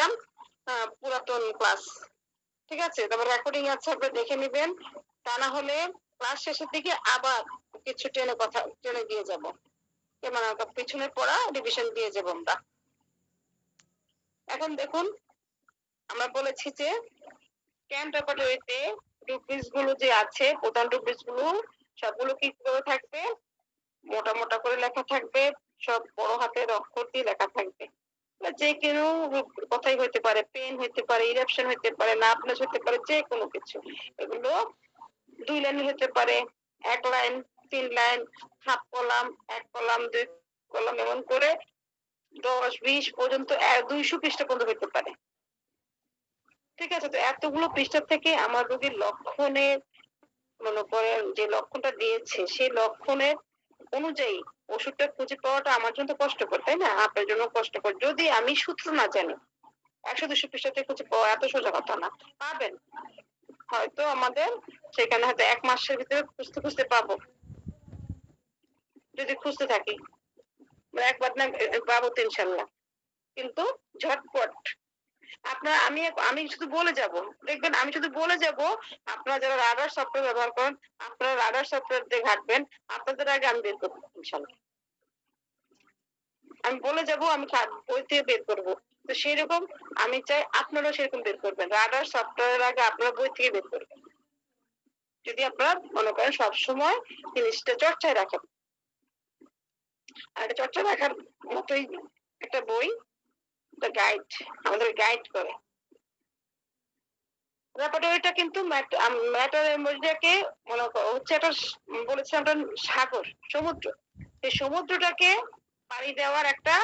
দিলাম পুরাতন ক্লাস, ঠিক আছে? তারপর রেকর্ডিং আছে, আপনি দেখে নিবেন। তা না হলে ক্লাস শেষের দিকে আবার কিছু টেনে দিয়ে যাব, মানে পিছনে পড়া রিভিশন দিয়ে যাবো আমরা। এখন দেখুন, আমরা বলেছি যে ক্যাম্প রেপার্টরিতে রুব্রিক্স গুলো যে আছে, প্রধান রুব্রিক্স গুলো সবগুলো কি করে থাকবে, মোটা মোটা করে লেখা থাকবে, সব বড় হাতের অক্ষর দিয়ে লেখা থাকবে। যে কোনো কথাই হইতে পারে, পেন হইতে পারে, ইরাপশন হইতে পারে, নাপলেস হইতে পারে, যে কোনো কিছু। এগুলো 2 লাইন হইতে পারে, 1 line, 3 line, half column, 1 column, 2 column, এমন করে 10-20 পর্যন্ত 200 পৃষ্ঠা পর্যন্ত হইতে পারে। ঠিক আছে? তো এতগুলো পৃষ্ঠা থেকে আমার রোগীর লক্ষণের, মনে করেন যে লক্ষণটা দিয়েছে সেই লক্ষণের অনুযায়ী ওষুধটা খুঁজে পাওয়াটা আমার জন্য কষ্টকর, তাই না? আপনার জন্য কষ্টকর। যদি আমি সূত্র না জানি, 100-200 পৃষ্ঠাতে খুঁজে পাওয়া এত সোজা কথা না। পাবেন, হয়তো আমাদের সেখানে হয়তো 1 মাসের ভিতরে খুঁজতে খুঁজতে পাবো, যদি খুঁজতে থাকি। একবার না পাবো তো ইনশাল্লাহ। কিন্তু ঝটপট আপনার, আমি শুধু বলে যাব, দেখবেন আমি শুধু বলে যাব, আপনারা যারা রাডার সফটওয়্যার ব্যবহার করেন, আপনারা রাডার সফটওয়্যার দিয়ে ঘাটবেন, আপনাদের আগে আমি বের করবো ইনশাল্লাহ। আমি বলে যাব, আমি বই থেকে বের করবো। তো সেরকম আমি চাই আপনারাও সেরকম বের করবেন, রাডার সফটওয়্যার আগে আপনারা বই থেকে বের করবেন, যদি আপনারা মনে করেন সবসময় জিনিসটা চর্চায় রাখেন। আর এটা চর্চা রাখার মতোই একটা বই, গাইড, আমাদের গাইড করে। রেপার্টরিটা কিন্তু ম্যাটারকে মনে হচ্ছে একটা, বলেছিলাম একটা সাগর, সমুদ্র। এই সমুদ্রটাকে পাড়ি দেওয়ার একটা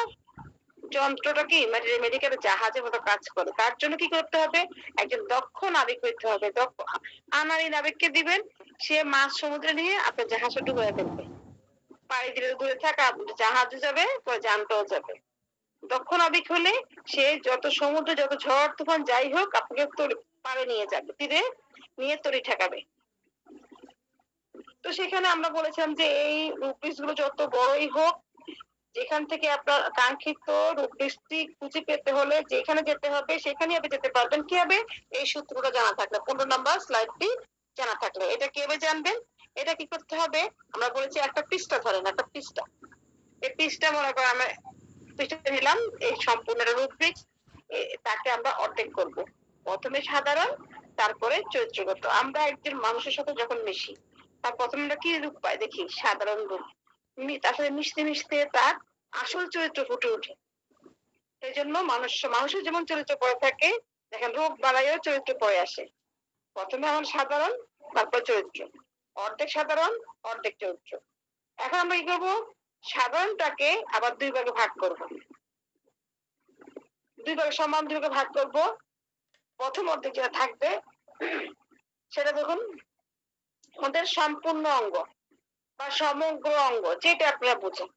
যন্ত্রটা কি মেডিকেল জাহাজের মতো কাজ করে। তার জন্য কি করতে হবে, একজন দক্ষ নাবিক হইতে হবে। দক্ষ আনারি নাবিককে দিবেন, সে মাছ সমুদ্রে নিয়ে আপনার জাহাজটা ডুবিয়ে ফেলবে। পাড়ি দিলে দূরে থাকা জাহাজও যাবে, পরে যানটাও যাবে। দক্ষ নাবিক হলে সে যত সমুদ্র, যত ঝড় তুফান যাই হোক, আপনাকে পাড়ে নিয়ে যাবে, তীরে নিয়ে তরি ঠেকাবে। তো সেখানে আমরা বলেছিলাম যে এই রুপিস গুলো যত বড়ই হোক, যেখান থেকে আপনার কাঙ্ক্ষিত রুপিসটি খুঁজে পেতে হলে যেখানে যেতে হবে সেখানে আপনি যেতে পারবেন। কি হবে, এই সূত্রটা জানা থাকলে, 15 নাম্বার স্লাইডটি জানা থাকলে। এটা কিভাবে জানবেন, এটা কি করতে হবে, আমরা বলেছি একটা পৃষ্ঠা ধরেন, একটা পৃষ্ঠা, এই পৃষ্ঠা মনে করেন আমরা পৃষ্ঠা নিলাম, এই সম্পূর্ণ রুব্রিক্স, তাকে আমরা অর্ধেক করব। প্রথমে সাধারণ, তারপরে চরিত্রগত। আমরা একজন মানুষের সাথে যখন মিশি, তার প্রথমে আমরা কি রূপ পাই দেখি, সাধারণ রূপ। তার সাথে মিশতে মিশতে তার আসল চরিত্র ফুটে ওঠে। সেই জন্য মানুষের যেমন চরিত্র পড়ে থাকে, দেখেন রোগ বালাইও চরিত্র পড়ে আসে। প্রথমে আমার সাধারণ, তারপর চরিত্র, অর্ধেক সাধারণ, অর্ধেক চরিত্র। এখন আমরা কি করবো, সাধারণটাকে আবার 2 ভাগে ভাগ করব, 2 ভাগে সমান 2 ভাগে ভাগ করব। প্রথম অর্ধেক যেটা থাকবে সেটা দেখুন, আমাদের সম্পূর্ণ অঙ্গ বা সমগ্র অঙ্গ, যেটা আপনারা বুঝেন,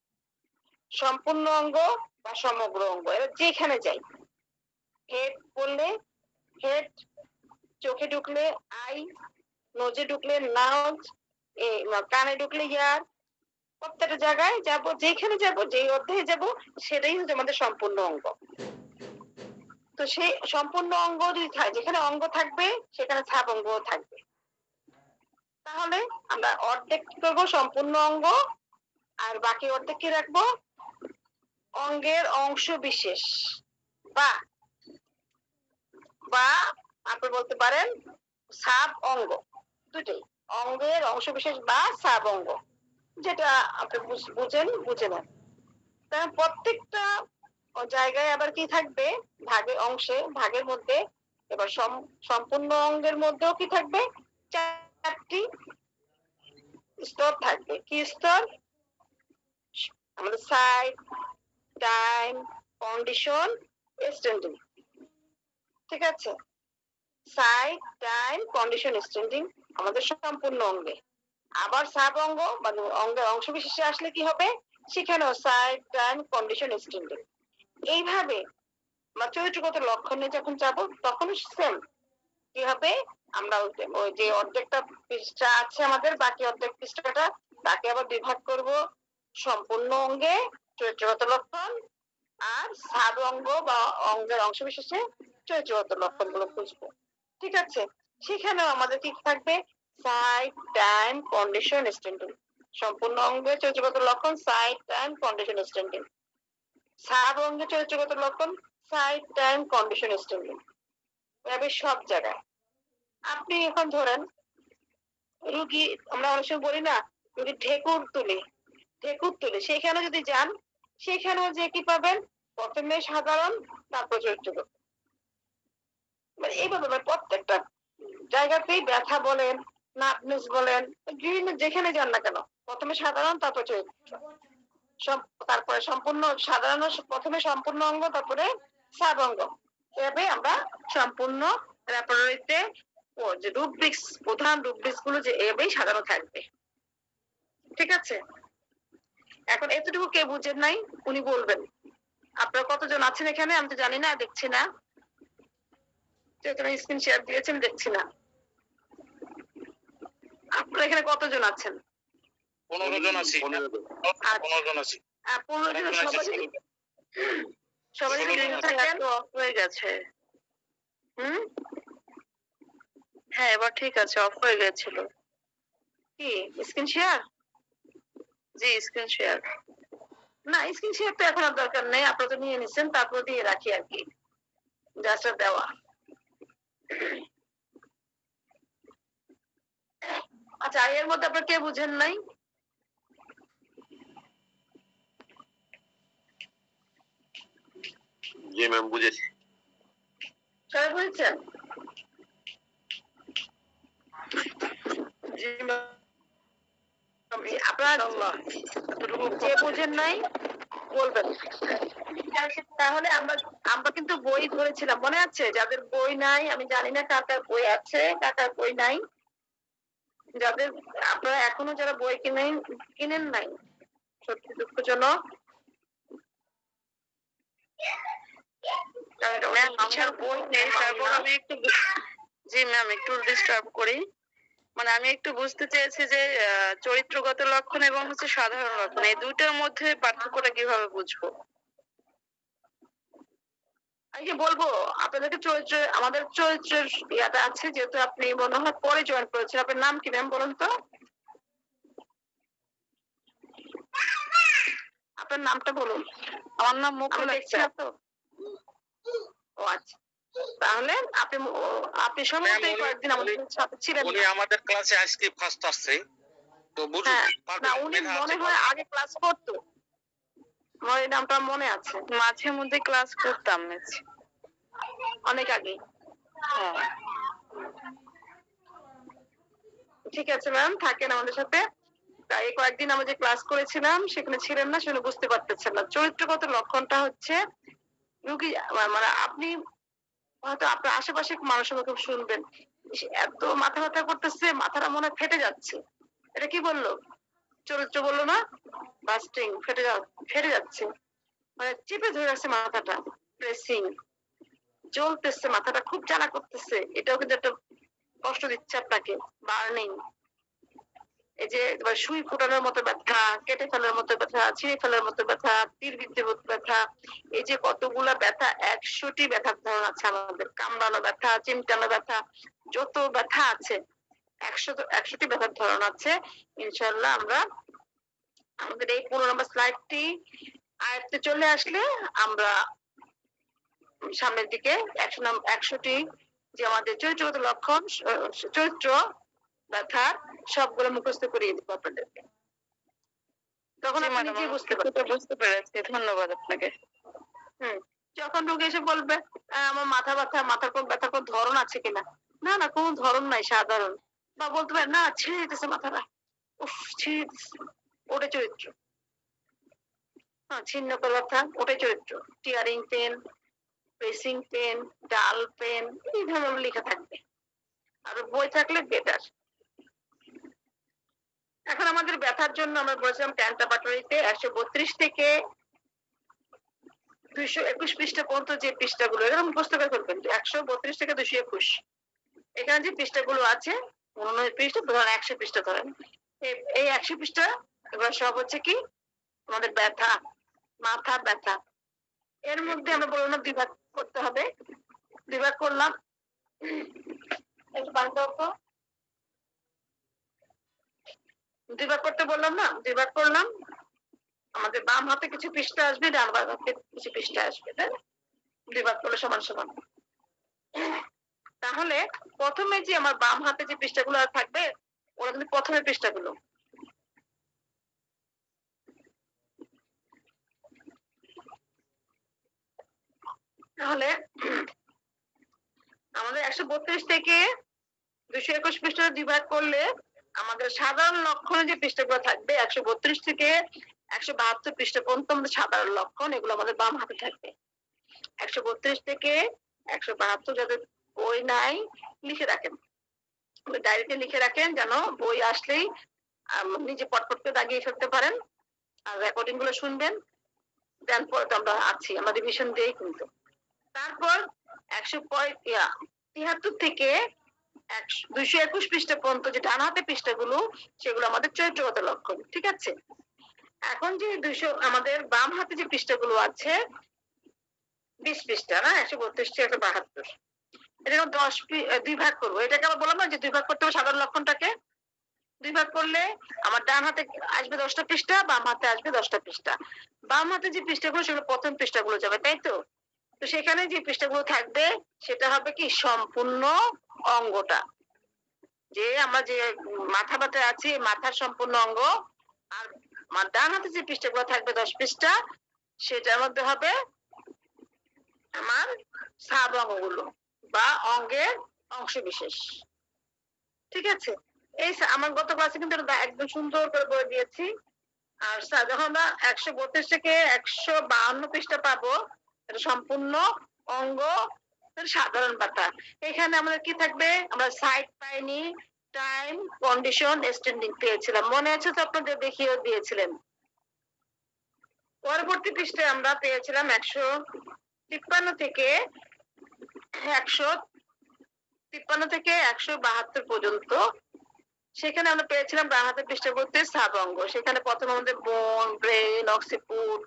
সম্পূর্ণ অঙ্গ বা সমগ্র অঙ্গ। এবার যেখানে যাই, হেড বললে হেড, চোখে ঢুকলে আই, নোজে ঢুকলে নাউজ, কানে ঢুকলে ইয়ার, প্রত্যেকটা জায়গায় যাব, যেখানে যাব, যেই অধ্যায়ে যাব, সেটাই হচ্ছে আমাদের সম্পূর্ণ অঙ্গ। তো সেই সম্পূর্ণ অঙ্গ যদি যেখানে অঙ্গ থাকবে সেখানে ছাপ অঙ্গও থাকবে। তাহলে আমরা অর্ধেক কি করবো, সম্পূর্ণ অঙ্গ, আর বাকি অর্ধেক কি রাখবো, অঙ্গের অংশ বিশেষ, বা বা আপনি বলতে পারেন সাব অঙ্গ, দুটোই, অঙ্গের অংশ বিশেষ বা সাব অঙ্গ, যেটা আপনি বুঝে নেন। তাহলে প্রত্যেকটা জায়গায় আবার কি থাকবে, ভাগের মধ্যে। এবার সম্পূর্ণ অঙ্গের মধ্যেও কি থাকবে, 4টি স্তর থাকবে। কি স্তর, আমাদের সাইড, টাইম, কন্ডিশন, স্ট্যান্ডিং। ঠিক আছে, সাইড, টাইম, কন্ডিশন, স্ট্যান্ডিং আমাদের সম্পূর্ণ অঙ্গে। আবার সাব অঙ্গ মানে অঙ্গের অংশ বিশেষে আসলে কি হবে, সেখানেও সাইড, টাইম, কন্ডিশন, স্ট্যান্ডিং। এইভাবে আমরা চরিত্রগত লক্ষণে যখন যাব, তখন সেম কি হবে, আমরা ওই যে অর্ধেকটা পৃষ্ঠা আছে আমাদের, বাকি অর্ধেক পৃষ্ঠাটা, তাকে আবার বিভাগ করব সম্পূর্ণ অঙ্গে চরিত্রগত লক্ষণ, আর সাব অঙ্গ বা অঙ্গের অংশ বিশেষে চরিত্রগত লক্ষণগুলো খুঁজবো। ঠিক আছে, সেখানেও আমাদের কি থাকবে? Site, time, condition, standing. সম্পূর্ণ অঙ্গের চরিত্রগত লক্ষণ সাইট, টাইম, কন্ডিশন, স্ট্যান্ডিং। সাব অঙ্গের চরিত্রগত লক্ষণ সাইট, টাইম, কন্ডিশন, স্ট্যান্ডিং। এভাবে সব জায়গায়। আপনি এখন ধরেন রুগী, আমরা অনেক সময় বলি না রুগী ঢেকুর তুলে সেখানে যদি যান, সেখানেও যে কি পাবেন? প্রথমে সাধারণ, তারপর চরিত্রগত। মানে এইভাবে প্রত্যেকটা জায়গাতেই ব্যথা বলেন, নার্ভনেস বলেন, বিভিন্ন যেখানে যান না কেন, প্রথমে সাধারণ, তারপর চরিত্র, তারপরে সম্পূর্ণ সাধারণ, প্রথমে সম্পূর্ণ অঙ্গ, তারপরে সাব অঙ্গ। এভাবে আমরা সম্পূর্ণ রেপার্টরিতে যে রুব্রিক্স, প্রধান রুব্রিক্স গুলো যে এভাবেই সাজানো থাকবে। ঠিক আছে, এখন এতটুকু কে বুঝেন নাই উনি বলবেন। আপনারা কতজন আছেন এখানে? আমি তো জানি না, দেখছি না, স্ক্রিন শেয়ার দিয়েছেন, দেখছি না। আপনারা এখানে কতজন আছেন? 15 জন আছি। 15 জন আছি। 15 জন সবাই থাকেন। অফ হয়ে গেছে। হ্যাঁ, এবার ঠিক আছে, অফ হয়ে গেছিল। কি স্ক্রিন শেয়ার? জি, স্ক্রিন শেয়ার। না, স্ক্রিন শেয়ার তো এখন আর দরকার নেই, আপনারা তো নিয়ে নিচ্ছেন, তারপর দিয়ে রাখি আর কি, জাস্ট দেওয়া। আচ্ছা, এর মধ্যে আপনারা কে বুঝেন নাই? জি ম্যাম, বুঝেছি। সবাই বুঝেছেন? জি আপনারা কে বুঝেন নাই বলবেন। তাহলে আমরা আমরা কিন্তু বই ধরেছিলাম, মনে আছে? যাদের বই নাই, আমি জানি না কার কার বই আছে, কার কার বই নাই। যাদের আপনারা এখনো যারা বই কিনেন নাই, সত্যি দুঃখজনক। বই নেই, তারপর আমি একটু, জি ম্যাম, একটু ডিস্টার্ব করি। মানে আমি একটু বুঝতে চেয়েছি যে চরিত্রগত লক্ষণ এবং হচ্ছে সাধারণ লক্ষণ, এই দুইটার মধ্যে পার্থক্যটা কিভাবে বুঝবো? আমি কি বলবো আপনাদেরকে? আমাদের চরিত্রের ইয়াটা আছে, যেহেতু আপনি মনে হয় পরে জয়েন করেছেন। আপনার নাম কি ম্যাম বলুন তো? আপনার নামটা বলুন। আমার নাম মুকুল আক্তার। তো ও আচ্ছা, তাহলে আপনি সম্ভবত কয়েকদিন আমাদের সাথে ছিলেন। উনি আমাদের ক্লাসে আজকে ফার্স্ট আসছে, তো বুঝুন। না, উনি মনে হয় আগে ক্লাস করতো, আমার এই নামটা মনে আছে, মাঝে মধ্যে ক্লাস করতাম অনেক আগে। ঠিক আছে ম্যাম, থাকেন আমাদের সাথে। তাই কয়েকদিন আমরা যে ক্লাস করেছিলাম সেখানে ছিলেন না, সেখানে বুঝতে পারতেছেন না। চরিত্রগত লক্ষণটা হচ্ছে রুগী, মানে আপনি হয়তো আপনার আশেপাশে মানুষের মুখে শুনবেন, এত মাথা ব্যথা করতেছে, মাথাটা মনে হয় ফেটে যাচ্ছে। এটা কি বললো? চরিত্র বললো না? বাস্টিং, ফেটে যাচ্ছে, মানে চেপে ধরে রাখছে মাথাটা, প্রেসিং, জ্বলতেছে, মাথাটা খুব জ্বালা করতেছে। এটাও কিন্তু একটা কষ্ট দিচ্ছে আপনাকে, বার্নিং। এই যে সুই ফুটানোর মতো ব্যথা, কেটে ফেলার মতো ব্যথা, ছিঁড়ে ফেলার মতো ব্যথা, তীর বিদ্ধের মতো ব্যথা, এই যে কতগুলা ব্যথা, 100টি ব্যথার ধরন আছে আমাদের। কামড়ানো ব্যথা, চিমটানো ব্যথা, যত ব্যথা আছে 100টি ব্যথার ধরন আছে। ইনশাল্লাহ আমরা আমাদের এই 15 নম্বর স্লাইডটি আয়ত্তে চলে আসলে আমরা সামনের দিকে 100টি যে আমাদের চরিত্রগত লক্ষণ, চরিত্র ব্যথার সবগুলো মুখস্থ করিয়ে দিব আপনাদেরকে। তখন আপনি নিজেই বুঝতে পেরেছি। ধন্যবাদ আপনাকে। যখন রোগী এসে বলবে আমার মাথা ব্যথা, মাথার কোন ব্যথার কোন ধরন আছে কিনা, না না, কোন ধরন নাই, সাধারণ। বা বলতে পারে না ছিঁড়ে যেতেছে মাথাটা, উফ ছিঁড়ে যেতেছে, ওটা চরিত্র। ছিন্ন করে ব্যথা, ওটাই চরিত্র। টিয়ারিং পেন, প্রেসিং পেন, ডাল পেন, এই ধরনের লেখা থাকবে। আর বই থাকলে বেটার। এখন আমাদের ব্যথার জন্য আমরা বলেছিলাম ক্যান্টাবাটরিতে 132 থেকে 221 পৃষ্ঠা পর্যন্ত যে পৃষ্ঠাগুলো, এরকম মুখস্থ করে ফেলবেন। 132 থেকে 221 এখানে যে পৃষ্ঠাগুলো আছে, 99 পৃষ্ঠা ধরেন, 100 পৃষ্ঠা ধরেন, এই 100 পৃষ্ঠা এবার সব হচ্ছে কি আমাদের ব্যথা, মাথা ব্যথা। এর মধ্যে আমরা বললাম না 2 ভাগ করতে হবে। 2 ভাগ করলাম। একটু পানি দাও তো। 2 ভাগ করতে বললাম না? 2 ভাগ করলাম। আমাদের বাম হাতে কিছু পৃষ্ঠা আসবে, ডান হাতে কিছু পৃষ্ঠা আসবে, তাই না? 2 ভাগ করলে সমান সমান। তাহলে প্রথমে যে আমার বাম হাতে যে পৃষ্ঠাগুলো থাকবে ওরা কিন্তু প্রথমের পৃষ্ঠাগুলো। তাহলে আমাদের 132 থেকে 221 পৃষ্ঠা 2 ভাগ করলে আমাদের সাধারণ লক্ষণে যে পৃষ্ঠাগুলো থাকবে 132 থেকে 172 পৃষ্ঠা পর্যন্ত আমাদের সাধারণ লক্ষণ, এগুলো আমাদের বাম হাতে থাকবে। 132 থেকে 172 যাদের বই নাই লিখে রাখেন, ডায়েরিতে লিখে রাখেন, যেন বই আসলেই নিজে পটপট করে দাগিয়ে ফেলতে পারেন। আর রেকর্ডিং গুলো শুনবেন, দেন পরে তো আমরা আছি, আমরা রিভিশন দিই কিন্তু। তারপর 173 থেকে 221 পৃষ্ঠা পর্যন্ত যে ডান হাতে পৃষ্ঠাগুলো, সেগুলো আমাদের চরিত্রগত লক্ষণ। ঠিক আছে? এখন যে 200 আমাদের বাম হাতে যে পৃষ্ঠাগুলো আছে 20 পৃষ্ঠা না, 132 থেকে 172, এটা 2 ভাগ করবো। এটাকে আবার বললাম না যে 2 ভাগ করতে হবে সাধারণ লক্ষণটাকে। 2 ভাগ করলে আমার ডান হাতে আসবে 10টা পৃষ্ঠা, বাম হাতে আসবে 10টা পৃষ্ঠা। বাম হাতে যে পৃষ্ঠাগুলো সেগুলো প্রথম পৃষ্ঠাগুলো যাবে, তাই তো? তো সেখানে যে পৃষ্ঠাগুলো থাকবে সেটা হবে কি সম্পূর্ণ অঙ্গটা, যে আমরা যে মাথা ব্যথা আছে মাথার সম্পূর্ণ অঙ্গ। আর ডান হাতে যে পৃষ্ঠাগুলো থাকবে 10 পৃষ্ঠা, সেটার মধ্যে হবে আমার সাব অঙ্গগুলো বা অঙ্গের অংশ বিশেষ। ঠিক আছে? এই আমার গত ক্লাসে কিন্তু একদম সুন্দর করে বলে দিয়েছি। আর যখন আমরা 132 থেকে 152 পৃষ্ঠা পাবো, এটা সম্পূর্ণ অঙ্গ সাধারণ ব্যথা। এখানে আমাদের কি থাকবে? আমরা সাইড পাইনি, টাইম, কন্ডিশন, স্ট্যান্ডিং পেয়েছিলাম, মনে আছে তো? আপনাদের দেখিয়েও দিয়েছিলেন। পরবর্তী পৃষ্ঠায় আমরা পেয়েছিলাম 153 থেকে 172 পর্যন্ত। সেখানে আমরা পেয়েছিলাম বাম হাতের পৃষ্ঠা বলতে সাব অঙ্গ। সেখানে প্রথম আমাদের বোন, ব্রেন, অক্সিপুট,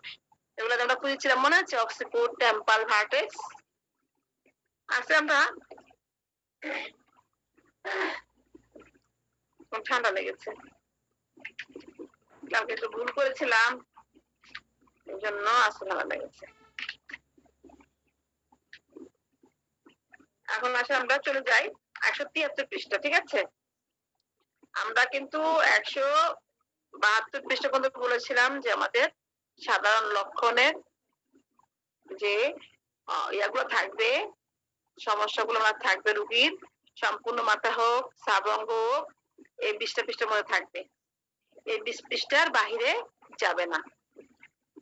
এগুলো আমরা খুঁজেছিলাম, মনে আছে? অক্সিপুট, টেম্পাল, ভার্টেক্স। আজকে আমরা ঠান্ডা লেগেছে, কালকে একটু ভুল করেছিলাম, এই জন্য আজকে ঠান্ডা লেগেছে। এখন আসে আমরা চলে যাই 173 পৃষ্ঠা। ঠিক আছে? আমরা কিন্তু 172 পৃষ্ঠা পর্যন্ত বলেছিলাম যে আমাদের সাধারণ লক্ষণের যে ইয়াগুলো থাকবে, সমস্যাগুলো আমার থাকবে রুগীর, সম্পূর্ণ মাথা হোক, সাবঙ্গ হোক, এই 20টা পৃষ্ঠার মধ্যে থাকবে। এই 20 পৃষ্ঠার বাহিরে যাবে না।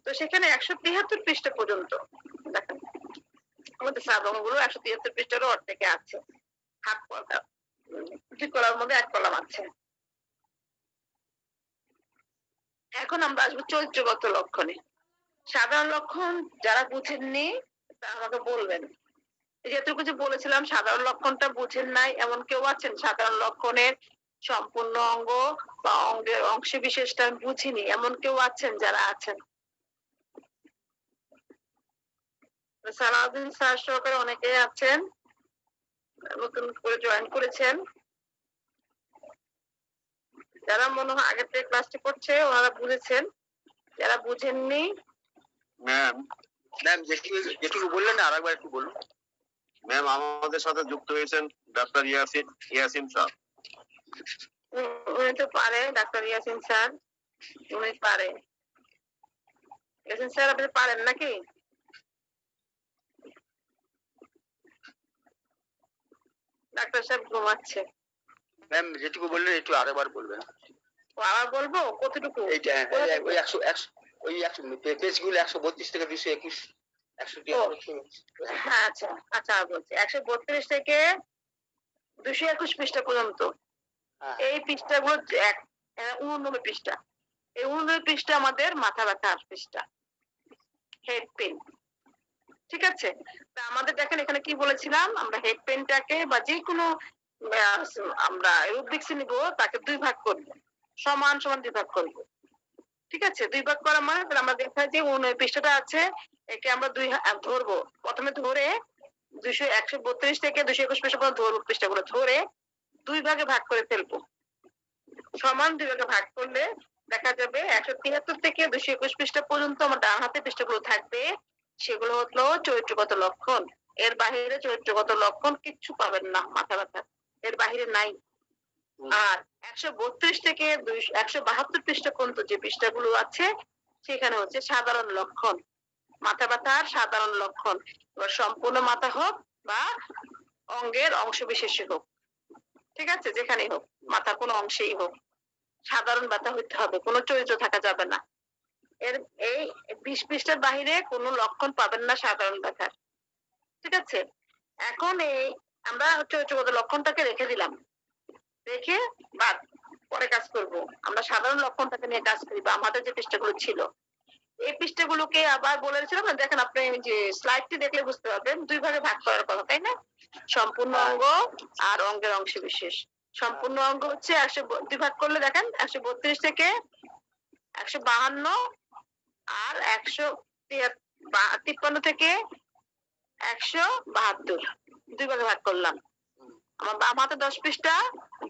তো সেখানে 173 পৃষ্ঠা পর্যন্ত দেখেন আমাদের সাবঙ্গগুলো 173 পৃষ্ঠারও অর্ধেকে আছে। হাফ কলা, 2 কলার মধ্যে 1 কলাম আছে। এখন আমরা আসবো চরিত্রগত লক্ষণে। সাধারণ লক্ষণ যারা বুঝেননি তারা আমাকে বলবেন। যেটুকু যে বলেছিলাম সাধারণ লক্ষণটা বুঝেন নাই এমন কেউ আছেন? সাধারণ লক্ষণের সম্পূর্ণ অঙ্গ বা অঙ্গের অংশ বিশেষটা বুঝিনি এমন কেউ আছেন? যারা আছেন, সালাউদ্দিন স্যার সহকারে অনেকে আছেন, নতুন করে জয়েন করেছেন। যারা মনে হয় আগের থেকে ক্লাসটি করছে ওনারা বুঝেছেন, যারা বুঝেননি। ম্যাম যেটুকু বললেন আরেকবার একটু বলুন। ম্যাম আমাদের সাথে যুক্ত হয়েছেন ডাক্তার ইয়াসিন স্যার। উনি তো পারে, ডাক্তার ইয়াসিন স্যার, উনি পারে। ইয়াসিন স্যার আপনি পারেন নাকি? ডাক্তার সাহেব ঘুমাচ্ছে। ম্যাম যেটুকু বললেন একটু আরেকবার বলবেন। আবার বলবো কতটুকু? এইটা ওই 100 ওই 100 পেজগুলো 132 থেকে 221 হ্যাঁ, আচ্ছা আচ্ছা বলছি 132 থেকে 221 পৃষ্ঠা পর্যন্ত। এই পৃষ্ঠাগুলো 89 পৃষ্ঠা। এই 89 পৃষ্ঠা আমাদের মাথা ব্যথার পৃষ্ঠা, হেড পেন। ঠিক আছে? তা আমাদের দেখেন এখানে কি বলেছিলাম, আমরা হেড পেনটাকে বা যে কোনো আমরা রুব্রিক্স নিব, তাকে 2 ভাগ করব, সমান সমান 2 ভাগ করব। ঠিক আছে? 2 ভাগ করা মানে আমরা দেখা যে 89 পৃষ্ঠাটা আছে, একে আমরা ধরবো, প্রথমে ধরে 132 থেকে 221 পৃষ্ঠা পর্যন্ত ধরবো, পৃষ্ঠাগুলো ধরে 2 ভাগে ভাগ করে ফেলবো। সমান 2 ভাগে ভাগ করলে দেখা যাবে 173 থেকে 221 পৃষ্ঠা পর্যন্ত আমার ডান হাতে পৃষ্ঠাগুলো থাকবে, সেগুলো হলো চরিত্রগত লক্ষণ। এর বাহিরে চরিত্রগত লক্ষণ কিচ্ছু পাবেন না মাথা ব্যথা, এর বাহিরে নাই। আর 132 থেকে 172 পৃষ্ঠা পর্যন্ত যে পৃষ্ঠাগুলো আছে সেখানে হচ্ছে সাধারণ লক্ষণ, মাথা ব্যথার সাধারণ লক্ষণ। এবার সম্পূর্ণ মাথা হোক বা অঙ্গের অংশ বিশেষে হোক, ঠিক আছে, যেখানেই হোক, মাথার কোনো অংশেই হোক, সাধারণ ব্যথা হইতে হবে, কোনো চরিত্র থাকা যাবে না। এর এই 20 পৃষ্ঠার বাহিরে কোনো লক্ষণ পাবেন না সাধারণ ব্যথার, ঠিক আছে। এখন এই আমরা চরিত্রগত লক্ষণটাকে রেখে দিলাম, রেখে বাদ পরে কাজ করব। আমরা সাধারণ লক্ষণটাকে নিয়ে কাজ করি, বা আমাদের যে পৃষ্ঠাগুলো ছিল এই পৃষ্ঠাগুলোকে আবার বলেছিলাম না, দেখেন আপনি যে স্লাইডটি দেখলে বুঝতে পারবেন 2 ভাগে ভাগ করার কথা, তাই না? সম্পূর্ণ অঙ্গ আর অঙ্গের অংশ বিশেষ। সম্পূর্ণ অঙ্গ হচ্ছে 2 ভাগ করলে দেখেন 132 থেকে 152 আর 153 থেকে 172 2 ভাগে ভাগ করলাম। আমার বাম হাতে 10 পৃষ্ঠা,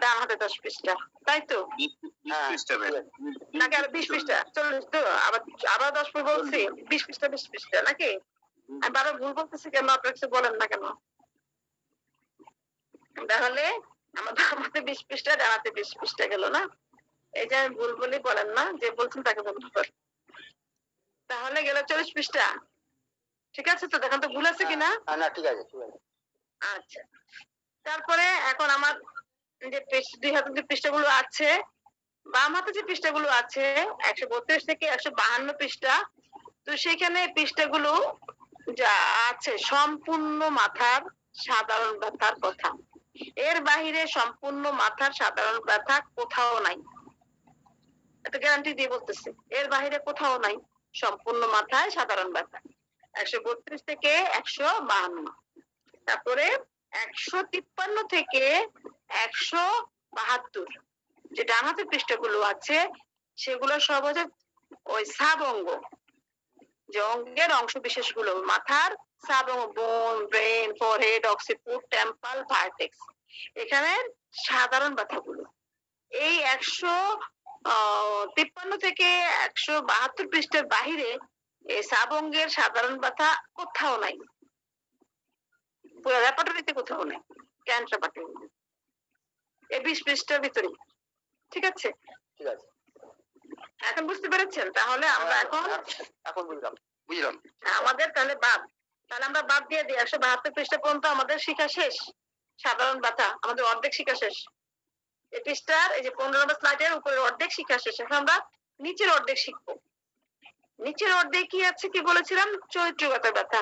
ডান হাতে 10 পৃষ্ঠা, তাই তো? নাকি আরো 20 পৃষ্ঠা? 40 তো? আবার 10 পৃষ্ঠা বলছি, 20 পৃষ্ঠা 20 পৃষ্ঠা নাকি? আমি বারবার ভুল বলতেছি কেন, আপনার কিছু বলেন না কেন? তাহলে আমার বাম হাতে 20 পৃষ্ঠা, ডান হাতে 20 পৃষ্ঠা গেল না? এই যে আমি ভুল বলি বলেন না, যে বলছেন তাকে বন্ধ কর। তাহলে গেল 40 পৃষ্ঠা, ঠিক আছে তো? দেখেন তো ভুল আছে কিনা? না ঠিক আছে, ঠিক আছে। আচ্ছা, তারপরে এখন আমার যে 2 হাতে যে পৃষ্ঠাগুলো আছে, বাম হাতে যে পৃষ্ঠাগুলো আছে 132 থেকে 152 পৃষ্ঠা, তো সেখানে পৃষ্ঠাগুলো যা আছে সম্পূর্ণ মাথার সাধারণ ব্যথার কথা। এর বাহিরে সম্পূর্ণ মাথার সাধারণ ব্যথা কোথাও নাই, এটা গ্যারান্টি দিয়ে বলতেছি, এর বাহিরে কোথাও নাই সম্পূর্ণ মাথায় সাধারণ ব্যথা। 132 থেকে 152, তারপরে 153 থেকে 172 যে ডান হাতের পৃষ্ঠাগুলো আছে সেগুলো সব হচ্ছে ওই সাব অঙ্গ, যে অঙ্গের অংশ বিশেষ গুলো, মাথার সাব অঙ্গ, বোন, ব্রেন, ফরহেড, অক্সিপুট, টেম্পল, ভার্টেক্স, এখানে সাধারণ ব্যথাগুলো। এই 153 থেকে 172 পৃষ্ঠার বাহিরে এই সাব অঙ্গের সাধারণ ব্যথা কোথাও নাই, পুরো রেপার্টরিতে কোথাও নেই, ক্যান্ট রেপার্টরি এই 20 পৃষ্ঠার ভিতরে, ঠিক আছে? ঠিক আছে, এখন বুঝতে পেরেছেন? তাহলে আমরা এখন বুঝলাম। আমাদের তাহলে তাহলে আমরা বাদ দিয়ে দিই, 172 পৃষ্ঠা পর্যন্ত আমাদের শিক্ষা শেষ, সাধারণ ব্যথা আমাদের অর্ধেক শিক্ষা শেষ। এই পৃষ্ঠার এই যে 15 নম্বর স্লাইডের উপরের অর্ধেক শিক্ষা শেষ। এখন আমরা নিচের অর্ধেক শিখবো। নিচের অর্ধেক কি আছে, কি বলেছিলাম? চরিত্রগত ব্যথা।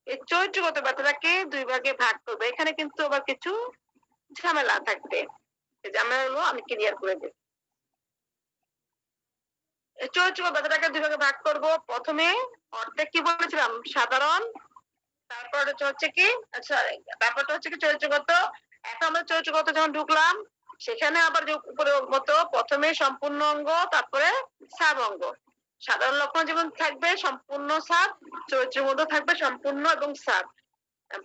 এই চরিত্রগত ব্যথাটাকে 2 ভাগে ভাগ করবো। এখানে কিন্তু আবার কিছু ঝামেলা থাকবে, এই ঝামেলাগুলো আমি ক্লিয়ার করে দেব। চরিত্রগত ব্যথাটাকে 2 ভাগে ভাগ করব। প্রথমে অর্ধেক কি বলেছিলাম? সাধারণ, তারপর হচ্ছে কি, আচ্ছা, ব্যাপারটা হচ্ছে কি চরিত্রগত। এখন আমরা চরিত্রগত যখন ঢুকলাম, সেখানে আবার যে উপরে মতো প্রথমে সম্পূর্ণ অঙ্গ, তারপরে সাব অঙ্গ। সাধারণ লক্ষণ যেমন থাকবে সম্পূর্ণ সাব, চরিত্রের মধ্যে থাকবে সম্পূর্ণ এবং সাব।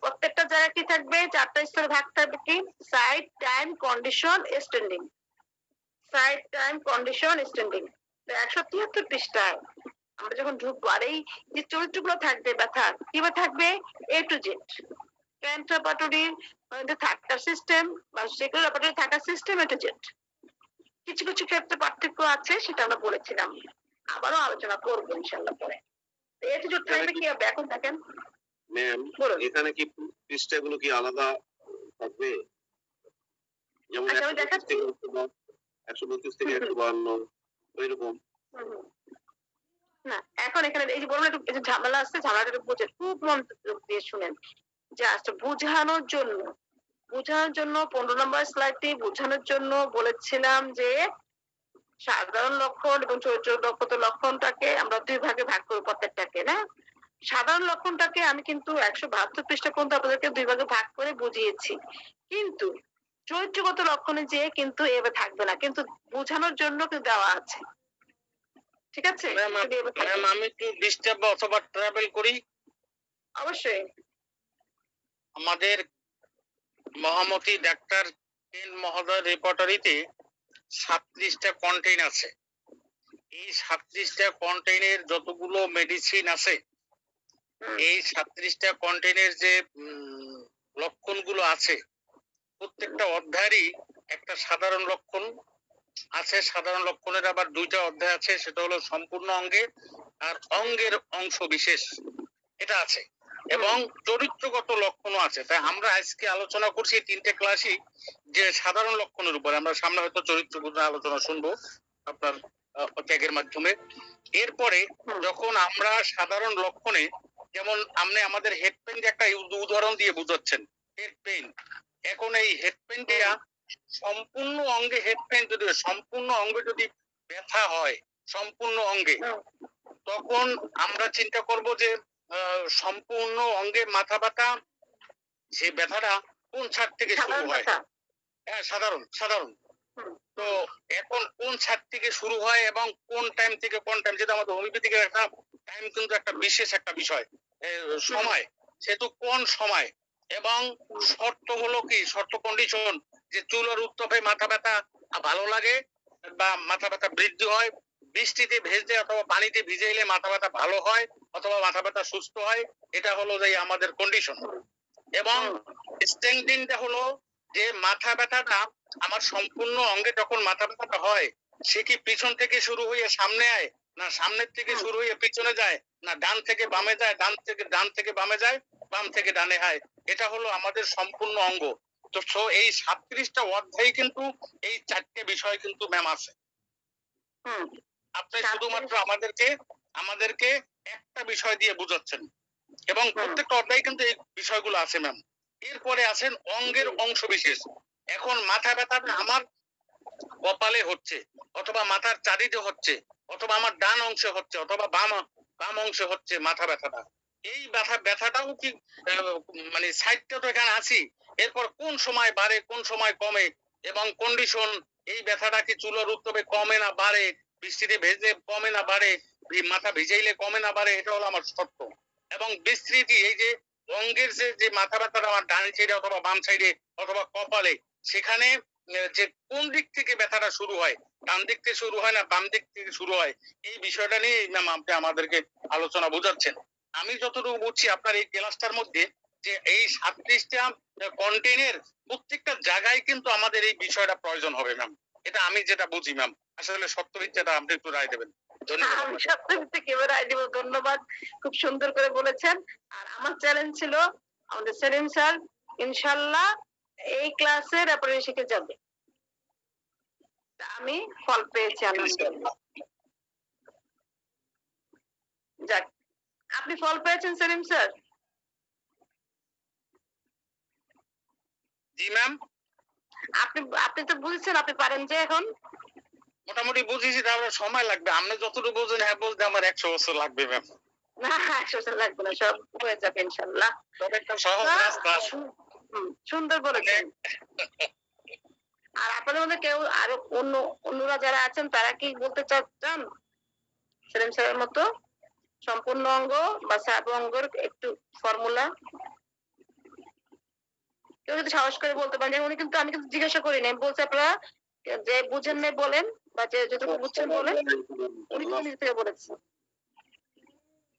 প্রত্যেকটা জায়গায় কি থাকবে? 4টা স্তরে ভাগ থাকবে। কি? Side, time, condition, standing. Side, time, condition, standing. 173 পৃষ্ঠায় আমরা যখন ঢুকবো, আর এই যে চরিত্রগুলো থাকবে ব্যথার, কিভাবে থাকবে? এ টু জেড। ক্যান্ট রেপার্টরির থাকার সিস্টেম বা সেগুলো রেপার্টরি থাকার সিস্টেম এ টু জেড। কিছু কিছু ক্ষেত্রে পার্থক্য আছে, সেটা আমরা বলেছিলাম, আবারও আলোচনা করবো ইনশাল্লাহ পরে। এ টু জেড টাইমে কি হবে এখন দেখেন ম্যাম, এখানে কি পৃষ্ঠাগুলো কি আলাদা থাকবে? যেমন 132 থেকে 152 ওইরকম? না, এখন এখানে এই যে বললাম একটু ঝামেলা আছে, ঝামেলাটা বুঝে খুব মন দিয়ে শুনেন। জাস্ট বোঝানোর জন্য 15 নম্বর স্লাইডটি বোঝানোর জন্য বলেছিলাম যে সাধারণ লক্ষণ এবং চরিত্রগত লক্ষণটাকে আমরা 2 ভাগে ভাগ করবো প্রত্যেকটাকে, না? সাধারণ লক্ষণটাকে আমি কিন্তু 172 পৃষ্ঠা পর্যন্ত আপনাদেরকে 2 ভাগে ভাগ করে বুঝিয়েছি, কিন্তু চরিত্রগত লক্ষণে যে কিন্তু এভাবে থাকবে না, কিন্তু বোঝানোর জন্য কিন্তু দেওয়া আছে, ঠিক আছে? ম্যাম আমি একটু ডিস্টার্ব অথবা ট্রাভেল করি। অবশ্যই। আমাদের মহামতি ডাক্তার কেন মহোদয় রেপার্টরিতে 37টা কন্টেইন আছে। এই 37টা কন্টেইনের যতগুলো মেডিসিন আছে, এই 37টা কন্টেইনের যে লক্ষণগুলো আছে, প্রত্যেকটা অধ্যায়েরই একটা সাধারণ লক্ষণ আছে। সাধারণ লক্ষণের আবার 2টা অধ্যায় আছে, সেটা হলো সম্পূর্ণ অঙ্গে আর অঙ্গের অংশ বিশেষ, এটা আছে, এবং চরিত্রগত লক্ষণও আছে। তাই আমরা আজকে আলোচনা করছি 3টে ক্লাসই যে সাধারণ লক্ষণের উপর। আমরা সামনে হয়তো চরিত্রগত আলোচনা শুনবো আপনার ত্যাগের মাধ্যমে। এরপরে যখন আমরা সাধারণ লক্ষণে, যেমন আপনি আমাদের হেড পেইন একটা উদাহরণ দিয়ে বুঝাচ্ছেন, হেড পেইন। এখন এই হেড পেইনটা সম্পূর্ণ অঙ্গে হেড পেইন যদি সম্পূর্ণ অঙ্গে যদি ব্যথা হয় সম্পূর্ণ অঙ্গে, তখন আমরা চিন্তা করব যে সম্পূর্ণ অঙ্গে মাথা ব্যথা, সেই ব্যথাটা কোন ছাদ থেকে শুরু হয়? হ্যাঁ, সাধারণ। তো এখন কোন ছাদ থেকে শুরু হয় এবং কোন টাইম থেকে কোন টাইম, যেটা আমাদের হোমিওপ্যাথিকের একটা টাইম কিন্তু একটা বিশেষ একটা বিষয়, সময়, সেহেতু কোন সময় এবং শর্ত হলো কি, শর্ত কন্ডিশন, যে চুলের উত্তাপে মাথা ব্যথা ভালো লাগে বা মাথা ব্যথা বৃদ্ধি হয়, বৃষ্টিতে ভেজলে অথবা পানিতে ভিজাইলে মাথা ব্যথা ভালো হয় অথবা মাথা ব্যথা সুস্থ হয়, এটা হলো যে আমাদের কন্ডিশন। এবং স্ট্রেংথিংটা হলো যে মাথা ব্যথাটা আমার সম্পূর্ণ অঙ্গে যখন মাথা ব্যথাটা হয়, সে কি পিছন থেকে শুরু হয়ে সামনে আয়, না সামনের থেকে শুরু হয়ে পিছনে যায়, না ডান থেকে বামে যায়, ডান থেকে বামে যায়, বাম থেকে ডানে হয়, এটা হলো আমাদের সম্পূর্ণ অঙ্গ। তো এই 37টা অধ্যায় কিন্তু এই 4টে বিষয় কিন্তু ম্যাম আছে। আপনি শুধুমাত্র আমাদেরকে একটা বিষয় দিয়ে বুঝাচ্ছেন এবং প্রত্যেকটা অধ্যায় কিন্তু এই বিষয়গুলো আছে ম্যাম। এরপরে আছেন অঙ্গের অংশ বিশেষ। এখন মাথা ব্যথাটা আমার কপালে হচ্ছে অথবা মাথার চারিতে হচ্ছে অথবা আমার ডান অংশে হচ্ছে অথবা বাম অংশে হচ্ছে মাথা ব্যথাটা। এই ব্যথাটাও কি মানে সাইডটা তো এখানে আছি, এরপর কোন সময় বাড়ে কোন সময় কমে এবং কন্ডিশন, এই ব্যথাটা কি চুলের উত্তাপে কমে না বাড়ে, বৃষ্টিতে ভেজলে কমে না বাড়ে, মাথা ভিজাইলে কমে না বাড়ে, এটা হলো আমার শর্ত। এবং বিস্তৃতি, এই যে অঙ্গের যে মাথা ব্যথাটা আমার ডান সাইডে অথবা বাম সাইডে অথবা কপালে, সেখানে যে কোন দিক থেকে ব্যথাটা শুরু হয়, ডান দিক থেকে শুরু হয় না বাম দিক থেকে শুরু হয়, এই বিষয়টা নিয়ে ম্যাম আপনি আমাদেরকে আলোচনা বোঝাচ্ছেন। আমি যতটুকু বুঝছি আপনার এই ক্লাসটার মধ্যে যে এই 37টা কন্টেইনের প্রত্যেকটা জায়গায় কিন্তু আমাদের এই বিষয়টা প্রয়োজন হবে ম্যাম, এটা আমি যেটা বুঝি ম্যাম। আসলে সত্যবিদ্যাটা আপনি একটু রায় দেবেন। আমি সত্যবিদ্যা কিভাবে রায় দিব? ধন্যবাদ, খুব সুন্দর করে বলেছেন। আর আমার চ্যালেঞ্জ ছিল আমাদের সেলিম স্যার ইনশাল্লাহ এই ক্লাসে রেপারি শিখে যাবে। আমি ফল পেয়েছি আলহামদুলিল্লাহ। যাক, আপনি ফল পেয়েছেন সেলিম স্যার? জি ম্যাম। আপনি তো বুঝছেন, আপনি পারেন যে এখন? মোটামুটি বুঝেছি, তাহলে সময় লাগবে। আপনি যতটুকু বোঝেন হ্যাঁ বলতে আমার 100 বছর লাগবে ম্যাম। না, 100 বছর লাগবে না, সব হয়ে যাবে ইনশাল্লাহ। তবে একটা সহজ রাস্তা। সুন্দর বলেছেন। আর আপনাদের মধ্যে কেউ আরো অন্যরা যারা আছেন তারা কি বলতে চান সেলিম স্যারের মতো সম্পূর্ণ অঙ্গ বা সাব অঙ্গের একটু ফর্মুলা? কেউ যদি সাহস করে বলতে পারেন। উনি কিন্তু, আমি কিন্তু জিজ্ঞাসা করি নাই, বলছে আপনারা যে বুঝেন নাই বলেন বা যে যতটুকু বুঝছেন বলেন, উনি কিন্তু নিজে থেকে বলেছেন।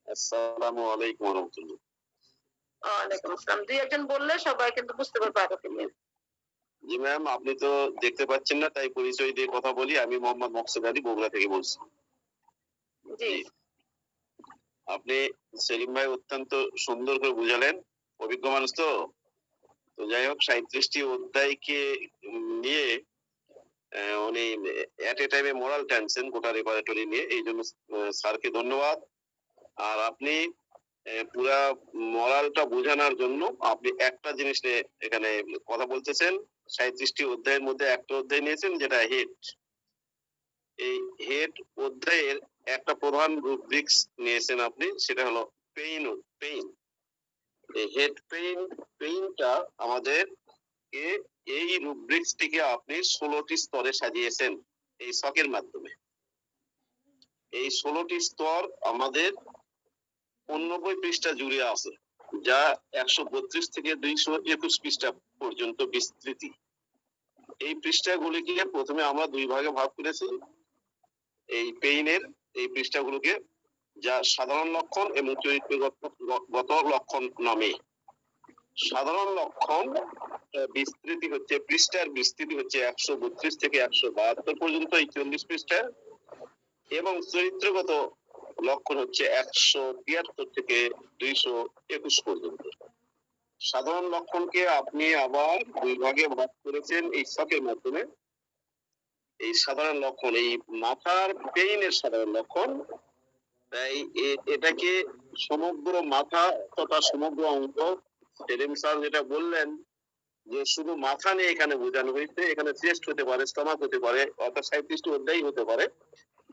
আসসালামু আলাইকুম ওয়া রাহমাতুল্লাহ। ওয়ালাইকুম আসসালাম। দুই একজন বললে সবাই কিন্তু বুঝতে পারবে আগে নিয়ে। জি ম্যাম, আপনি তো দেখতে পাচ্ছেন না, তাই পরিচয় দিয়ে কথা বলি। আমি মোহাম্মদ মকসুদ আলী, বগুড়া থেকে বলছি। জি, আপনি সেলিম ভাই অত্যন্ত সুন্দর করে বুঝালেন, অভিজ্ঞ মানুষ তো। তো যাই হোক, 37টি অধ্যায়কে নিয়ে উনি এট এ টাইমে মোরাল টানছেন গোটা রেপারেটরি নিয়ে, এই জন্য স্যারকে ধন্যবাদ। আর আপনি পুরা মরালটা বোঝানোর জন্য আপনি একটা জিনিস নিয়ে এখানে কথা বলতেছেন। 37টি অধ্যায়ের মধ্যে একটা অধ্যায় নিয়েছেন যেটা হেড। এই হেড অধ্যায়ের একটা প্রধান রুব্রিক্স নিয়েছেন আপনি, সেটা হলো পেইন। এই হেড পেইনটা আমাদের এই রুব্রিক্সটিকে আপনি 16টি স্তরে সাজিয়েছেন এই ছকের মাধ্যমে। এই 16টি স্তর আমাদের 89 পৃষ্ঠা জুড়ে আছে, যা 132 থেকে 221 পৃষ্ঠা পর্যন্ত বিস্তৃতি। এই পৃষ্ঠাগুলিকে প্রথমে আমরা দুই ভাগে ভাগ করেছি। এই পেইনের এই পৃষ্ঠাগুলোকে, যা সাধারণ লক্ষণ এবং চরিত্রগত লক্ষণ নামে। সাধারণ লক্ষণ বিস্তৃতি হচ্ছে, পৃষ্ঠার বিস্তৃতি হচ্ছে 132 থেকে 172 পর্যন্ত, এই 40 পৃষ্ঠা, এবং চরিত্রগত লক্ষণ হচ্ছে 173 থেকে 221 পর্যন্ত। সাধারণ লক্ষণকে আপনি আবার দুই ভাগে ভাগ করেছেন এই ছকের মাধ্যমে। এই সাধারণ লক্ষণ, এই মাথার পেইনের সাধারণ লক্ষণ, তাই এটাকে সমগ্র মাথা তথা সমগ্র অঙ্গ, সেলিম স্যার যেটা বললেন যে শুধু মাথা নিয়ে এখানে বোঝানো হয়েছে, এখানে চেস্ট হতে পারে, স্টমাক হতে পারে, অর্থাৎ 37টি অধ্যায় হতে পারে,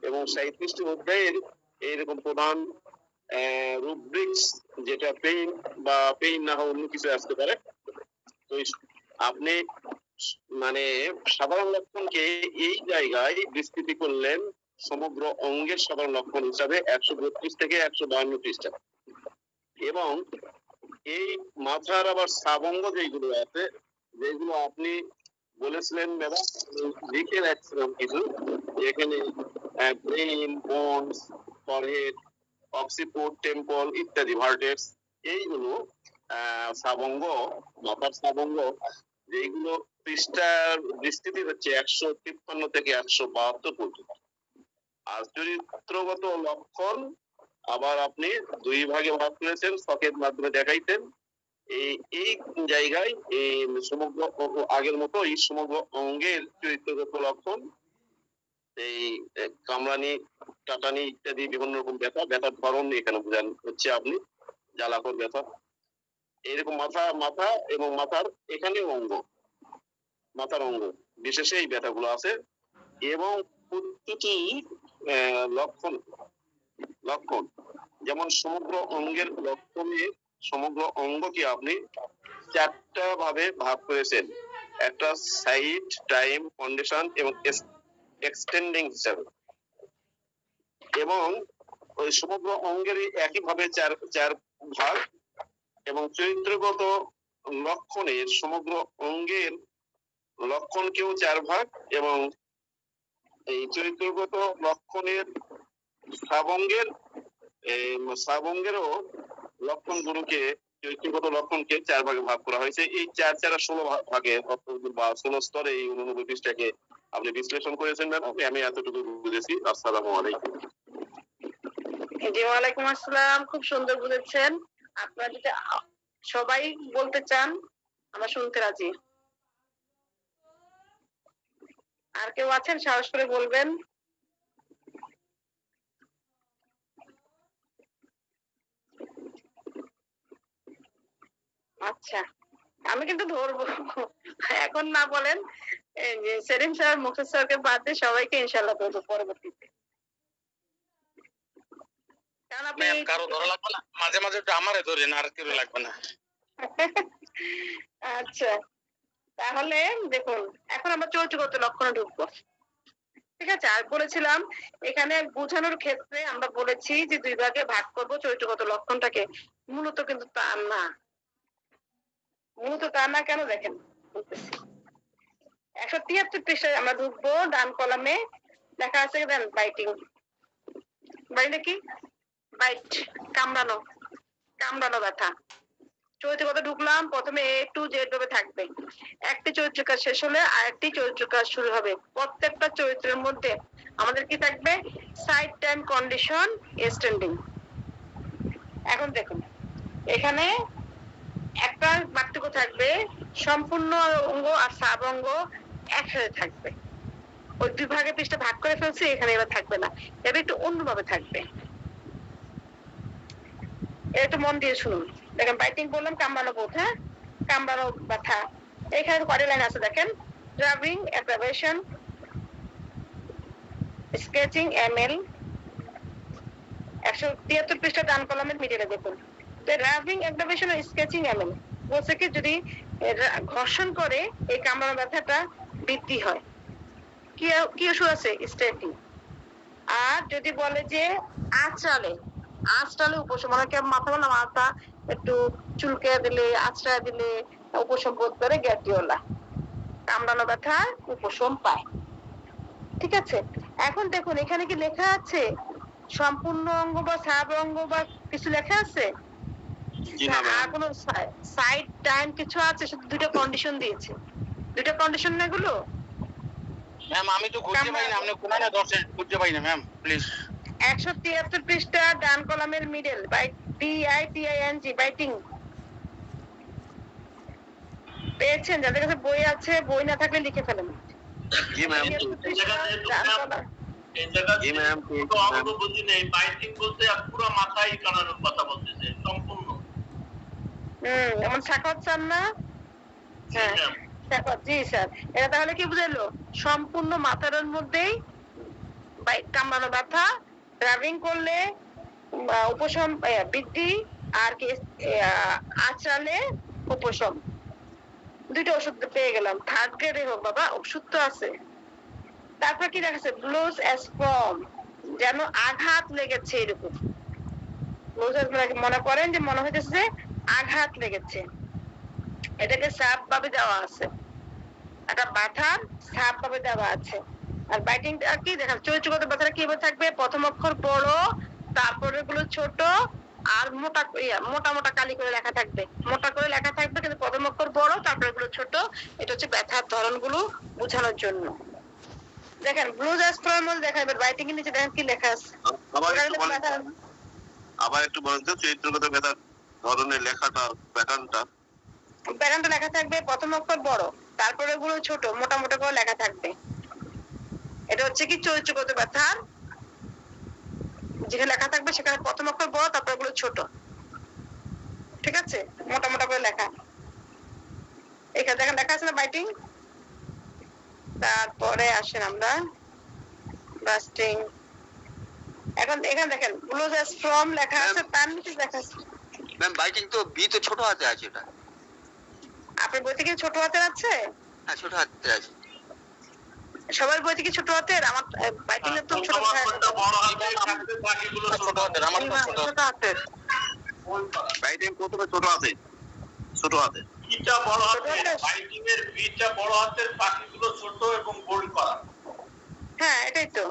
এবং 37টি অধ্যায়ের এইরকম প্রধান রুব্রিক্স, যেটা পেইন বা পেইন না হয় অন্য কিছু আসতে পারে। তো আপনি মানে সাধারণ লক্ষণকে এই জায়গায় বিস্তৃতি করলেন সমগ্র অঙ্গের সাধারণ লক্ষণ হিসাবে 132 থেকে 152 পৃষ্ঠা। এবং এই মাথার আবার সাবঙ্গ যেগুলো আছে, যেগুলো আপনি বলেছিলেন ম্যাডাম, লিখে রাখছিলাম কিছু, এখানে ব্রেইন, বোনস, ফরহেড, অক্সিপুট, টেম্পল ইত্যাদি, ভার্টেক্স, এইগুলো সাবঙ্গ, মাথার সাবঙ্গ, যেগুলো পৃষ্ঠার বিস্তৃতি হচ্ছে 153 থেকে 172 পর্যন্ত। আর চরিত্রগত লক্ষণ আবার আপনি দুই ভাগে ভাগ করেছেন, ছকের মাধ্যমে দেখাইতেন। এই জায়গায় এই সমগ্র আগের মতো এই সমগ্র অঙ্গের চরিত্রগত লক্ষণ, এই কামরানি, টাটানি ইত্যাদি বিভিন্ন রকম ব্যথার ধরন এখানে বোঝানো হচ্ছে। আপনি জ্বালাকর ব্যথা, এইরকম মাথা এবং মাথার এখানে অঙ্গ, মাথার অঙ্গ বিশেষে এই ব্যথাগুলো আছে। এবং প্রতিটি লক্ষণ যেমন সমগ্র অঙ্গের লক্ষণে সমগ্র অঙ্গকে আপনি 4টা ভাবে ভাগ করেছেন, একটা সাইট, টাইম, কন্ডিশন এবং এক্সটেন্ডিং হিসাবে। এবং ওই সমগ্র অঙ্গের একইভাবে চার ভাগ, এবং চরিত্রগত লক্ষণের সমগ্র অঙ্গের লক্ষণকেও 4 ভাগ, এবং এই চরিত্রগত লক্ষণের সাবঙ্গেরও লক্ষণগুলোকে, চরিত্রগত লক্ষণকে 4 ভাগে ভাগ করা হয়েছে। এই 4 4 16 ভাগে বা 16 স্তরে এই 89 পৃষ্ঠাকে আপনি বিশ্লেষণ করেছেন ম্যাডাম। আমি এতটুকু বুঝেছি। আসসালামু আলাইকুম। জি, ওয়ালাইকুম আসসালাম। খুব সুন্দর বুঝেছেন। আপনারা যদি সবাই বলতে চান, আমরা শুনতে রাজি। আর কেউ আছেন সাহস করে বলবেন? আচ্ছা, আমি কিন্তু ধরবো, এখন না বলেন। সেলিম স্যার, মুখের স্যারকে বাদ দিয়ে সবাইকে ইনশাল্লাহ ধরবো পরবর্তীতে। কারণ আপনি কারো ধরা লাগবে না, মাঝে মাঝে একটু আমারে ধরেন, আর কেউ লাগবে না। আচ্ছা, তাহলে দেখুন, এখন আমরা চরিত্রগত লক্ষণে ঢুকবো। ঠিক আছে, আর বলেছিলাম এখানে বোঝানোর ক্ষেত্রে আমরা বলেছি যে দুই ভাগে ভাগ করবো চরিত্রগত লক্ষণটাকে। মূলত কিন্তু তা না, কেন দেখেন বলতেছি। 173 পৃষ্ঠায় আমরা ঢুকবো। ডান কলামে লেখা আছে, দেন বাইটিং। বাইটে কি? বাইট, কামড়ানো ব্যথা। চরিত্রগত ঢুকলাম, প্রথমে A to Z ভাবে থাকবে। একটি চরিত্র কাজ শেষ হলে আরেকটি চরিত্র কাজ শুরু হবে। প্রত্যেকটা চরিত্রের মধ্যে আমাদের কি থাকবে? Side, time, condition, extending. এখন দেখুন, এখানে একটা পার্থক্য থাকবে, সম্পূর্ণ অঙ্গ আর সাব অঙ্গ একসাথে থাকবে। ওই দুই ভাগে পৃষ্ঠা ভাগ করে ফেলছি, এখানে এবার থাকবে না, এবার একটু অন্যভাবে থাকবে। একটু মন দিয়ে শুনুন। দেখেন, বাইটিং বললাম, কামড়ানো বোধ, হ্যাঁ, কামড়ানো ব্যথা। এখানে কয়টা লাইন আছে দেখেন? Driving, aggravation, sketching, ML. 173 পৃষ্ঠা ডান কলামের মিডিলে দেখুন। ড্রাইভিং, অ্যাগ্রাভেশন ও স্কেচিং, এমএল বলছে কি, যদি ঘর্ষণ করে এই কামড়ানো ব্যথাটা বৃদ্ধি হয়। কি ওষুধ আছে? স্টেটিন। আর যদি বলে যে আঁচড়ালে, আঁচড়ালে উপশম, অনেকে মাথা বলা মাথা একটু চুলকে দিলে আঁচড়ায় দিলে উপশম বোধ করে গ্যাটিওলা, কামড়ানো ব্যথা উপশম পায়। ঠিক আছে, এখন দেখুন এখানে কি লেখা আছে সম্পূর্ণ অঙ্গ বা সাব অঙ্গ বা কিছু লেখা আছে? জি না আর ম্যাম। কোনো সাইড টাইম কিছু আছে? শুধু দুটো কন্ডিশন দিয়েছে। দুটো কন্ডিশন না এগুলো? ম্যাম আমি তো খুঁজে পাই না, আপনি কোনটা 10 খুঁজে পাই না ম্যাম, প্লিজ। 173 পৃষ্ঠা ডান কলামের মিডল, BITING, বাইটিং। পেয়েছেন? যাদের কাছে বই আছে, বই না থাকলে লিখে ফেলেন। জি ম্যাম। জি ম্যাম। পুরো মাথায় কানানোর কথা বলতেছে সম্পূর্ণ। এমন সাক্ষাৎ চান না? হ্যাঁ সাক্ষাৎ, জি স্যার। এটা তাহলে কি বুঝাইলো? সম্পূর্ণ মাথার মধ্যেই কামড়ানো ব্যথা, ট্রাভেলিং করলে উপশম বৃদ্ধি, আর কি আঁচড়ালে উপশম। দুইটা ওষুধ পেয়ে গেলাম, থার্ড গ্রেডে হোক বাবা, ওষুধ তো আছে। তারপর কি দেখাচ্ছে? ব্লুজ অ্যাসফ্রম, যেন আঘাত লেগেছে এরকম। মনে করেন যে মনে হইতেছে যে আঘাত লেগেছে, এটাকে সাপ ভাবে দেওয়া আছে, একটা ব্যথার সাপ ভাবে দেওয়া আছে। আর বাইটিংটা কি দেখা, চরিত্রগত ব্যথাটা কিভাবে থাকবে? প্রথম অক্ষর বড়, তারপরে গুলো ছোট, আর মোটা মোটা মোটা কালি করে লেখা থাকবে, মোটা করে লেখা থাকবে, কিন্তু প্রথম অক্ষর বড়, তারপরে গুলো ছোট। এটা হচ্ছে ব্যথার ধরন গুলো বোঝানোর জন্য। দেখেন ব্লুজ অ্যাসফ্রম দেখা, এবার বাইটিং এর নিচে দেখেন কি লেখা আছে। আবার একটু বলেন তো চরিত্রগত ব্যথার ধরনের লেখাটা, প্যাটার্নটা। প্যাটার্নটা লেখা থাকবে প্রথম অক্ষর বড়, তারপরে গুলো ছোট, মোটা মোটা করে লেখা থাকবে। এটা হচ্ছে কি চরিত্রগত ব্যথার, যেখানে লেখা থাকবে সেখানে প্রথম অক্ষর বড়, তারপরে গুলো ছোট। ঠিক আছে, মোটা মোটা করে লেখা। এখানে দেখেন লেখা আছে না বাইটিং। তারপরে আসেন আমরা বাস্টিং। এখন এখানে দেখেন ব্লুজ অ্যাসফ্রম লেখা আছে, তার নিচে লেখা আছে ম্যাম বাইটিং তো বি তো ছোট হাতে আছে এটা। আপনার বই থেকে ছোট হাতের আছে? হ্যাঁ ছোট হাতে আছে। সবার বই থেকে ছোট হাতের? আমার বাইটিং এর তো ছোট থাকবে, বাকিগুলো ছোট হাতের। আমার তো ছোট হাতের। বাইটিং প্রথমে ছোট হাতে, ছোট হাতে। বিটা বড় হাতের, বাইটিং এর বিটা বড় হাতের, বাকিগুলো ছোট এবং বোল্ড করা। হ্যাঁ এটাই তো।